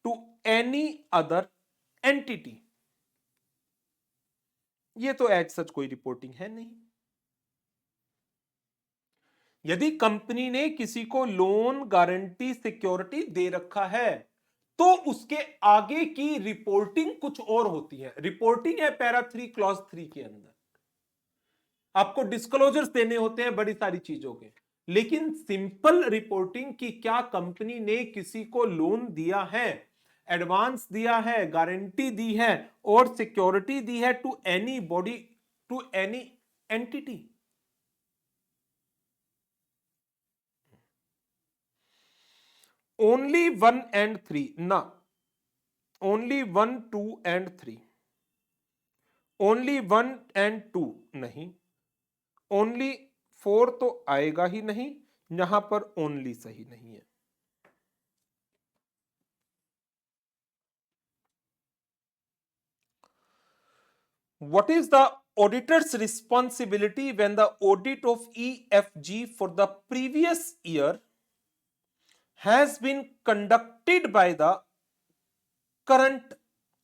to any other entity, ये तो एज सच कोई reporting है नहीं। यदि company ने किसी को लोन, गारंटी, सिक्योरिटी दे रखा है तो उसके आगे की रिपोर्टिंग कुछ और होती है। रिपोर्टिंग है पैरा 3 क्लॉज 3 के अंदर, आपको डिस्क्लोजर्स देने होते हैं बड़ी सारी चीजों के, लेकिन सिंपल रिपोर्टिंग की क्या कंपनी ने किसी को लोन दिया है, एडवांस दिया है, गारंटी दी है और सिक्योरिटी दी है to anybody, to any entity. Only 1 and 3 ना, ओनली 1, 2 and 3, ओनली 1 and 2 नहीं, ओनली 4 तो आएगा ही नहीं, यहां पर ओनली सही नहीं है। What is the auditor's responsibility when the audit of EFG for the previous year has been conducted by the current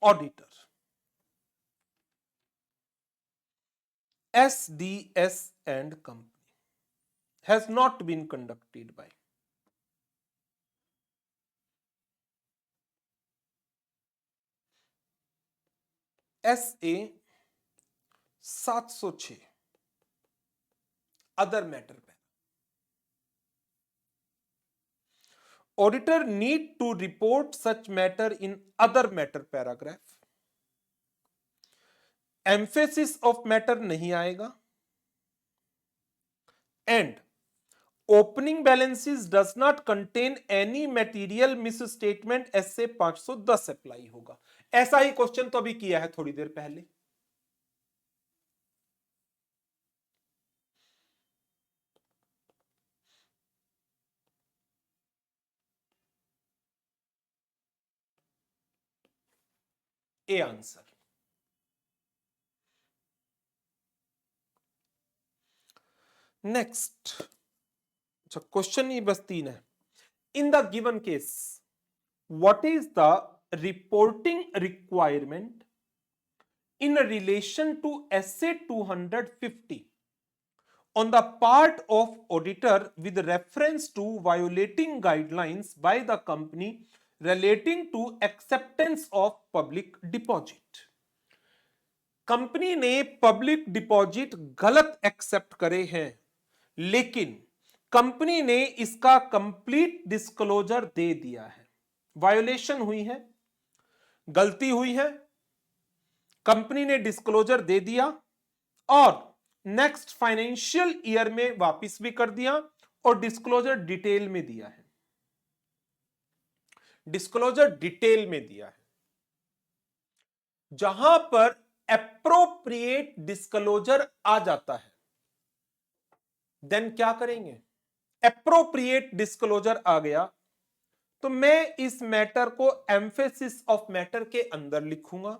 auditor? SDS and company has not been conducted by SA 706 other matter पे। Auditor need to report such matter in other matter paragraph। Emphasis of matter नहीं आएगा and opening balances does not contain any material misstatement, ऐसे 510 apply होगा। ऐसा ही question तो अभी किया है थोड़ी देर पहले। A answer. नेक्स्ट, अच्छा क्वेश्चन ही बस 3 है। In the given case what is the reporting requirement in relation to SA 250 on the part of auditor with reference to violating guidelines by the company relating to acceptance of public deposit। Company ने public deposit गलत accept करे हैं, लेकिन company ने इसका complete disclosure दे दिया है। Violation हुई है, गलती हुई है, कंपनी ने डिस्क्लोजर दे दिया और नेक्स्ट फाइनेंशियल ईयर में वापस भी कर दिया और डिस्क्लोजर डिटेल में दिया है। डिस्क्लोजर डिटेल में दिया है। जहां पर एप्रोप्रिएट डिस्क्लोजर आ जाता है देन क्या करेंगे, एप्रोप्रिएट डिस्क्लोजर आ गया तो मैं इस मैटर को एम्फेसिस ऑफ मैटर के अंदर लिखूंगा,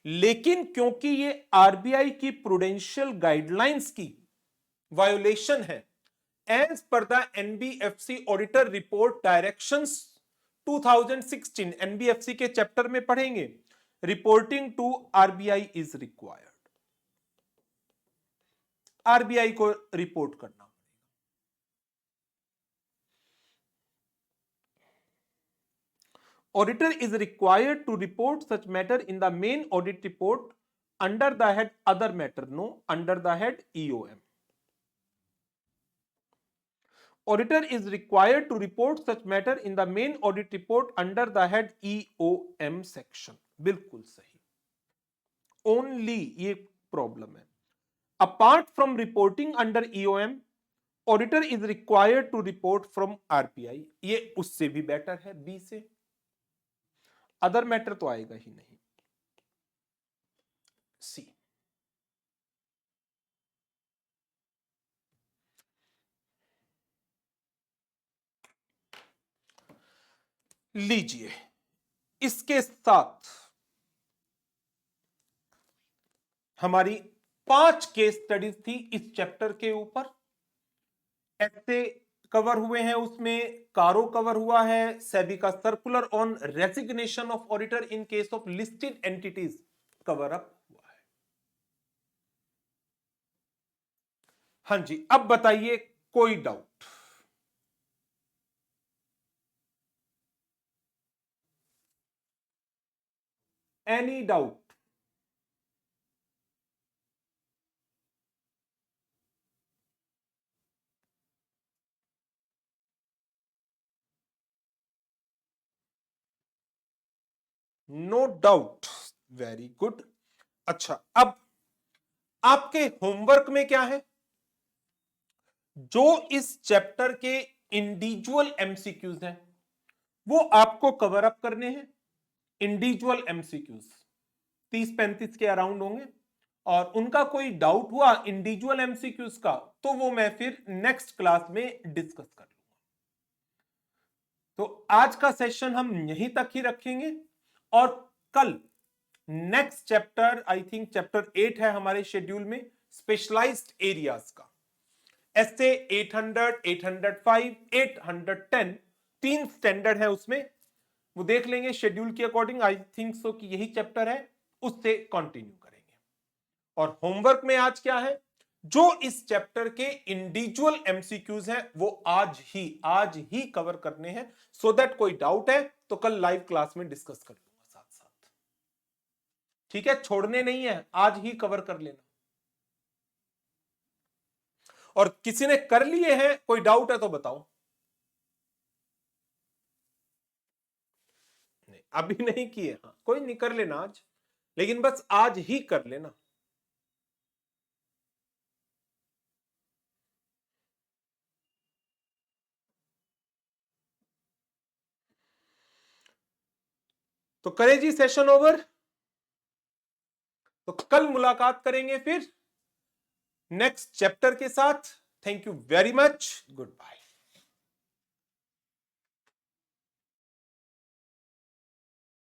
लेकिन क्योंकि ये आरबीआई की प्रूडेंशियल गाइडलाइंस की वायोलेशन है, as per the NBFC auditor report directions 2016 NBFC के चैप्टर में पढ़ेंगे, reporting to RBI is required. RBI को रिपोर्ट करना। Auditor is required to report such matter in the main audit report under the head other matter, no, under the head EOM। Auditor is required to report such matter in the main audit report under the head EOM section। बिल्कुल सही। Only ये problem है। Apart from reporting under EOM, auditor is required to report from RPI, ये उससे भी better है B से। Other matter तो आएगा ही नहीं। सी, लीजिए, इसके साथ हमारी 5 केस स्टडीज थी इस चैप्टर के ऊपर। ऐसे कवर हुए हैं, उसमें कारो कवर हुआ है, सेबी का circular on resignation of auditor in case of listed entities cover up हुआ है। हां जी, अब बताइए कोई doubt? Any doubt? No doubt, very good. अच्छा, अब आपके होमवर्क में क्या है? जो इस चैप्टर के इंडिविजुअल एमसीक्यूज हैं वो आपको कवर अप करने हैं। इंडिविजुअल एमसीक्यूज 30-35 के अराउंड होंगे, और उनका कोई डाउट हुआ इंडिविजुअल एमसीक्यूज का तो वो मैं फिर नेक्स्ट क्लास में डिस्कस कर लूंगा। तो आज का सेशन हम यहीं तक ही रखेंगे, और कल next chapter, I think chapter 8 है हमारे शेड्यूल में, स्पेशलाइज्ड एरियाज का। ऐसे 800, 805, 810 3 स्टैंडर्ड है उसमें, वो देख लेंगे शेड्यूल के अकॉर्डिंग। आई थिंक सो कि यही चैप्टर है, उससे कंटिन्यू करेंगे। और होमवर्क में आज क्या है? जो इस चैप्टर के इंडिविजुअल एमसीक्यूज हैं वो आज ही कवर करने हैं, सो दैट कोई डाउट है तो कल लाइव क्लास में डिस्कस कर लूंगा साथ साथ। ठीक है, छोड़ने नहीं है, आज ही कवर कर लेना। और किसी ने कर लिए हैं, कोई डाउट है तो बताओ। नहीं, अभी नहीं किए, हाँ कोई नहीं, कर लेना आज, लेकिन बस आज ही कर लेना। तो करें जी सेशन ओवर। तो कल मुलाकात करेंगे फिर नेक्स्ट चैप्टर के साथ। Thank you very much, good bye.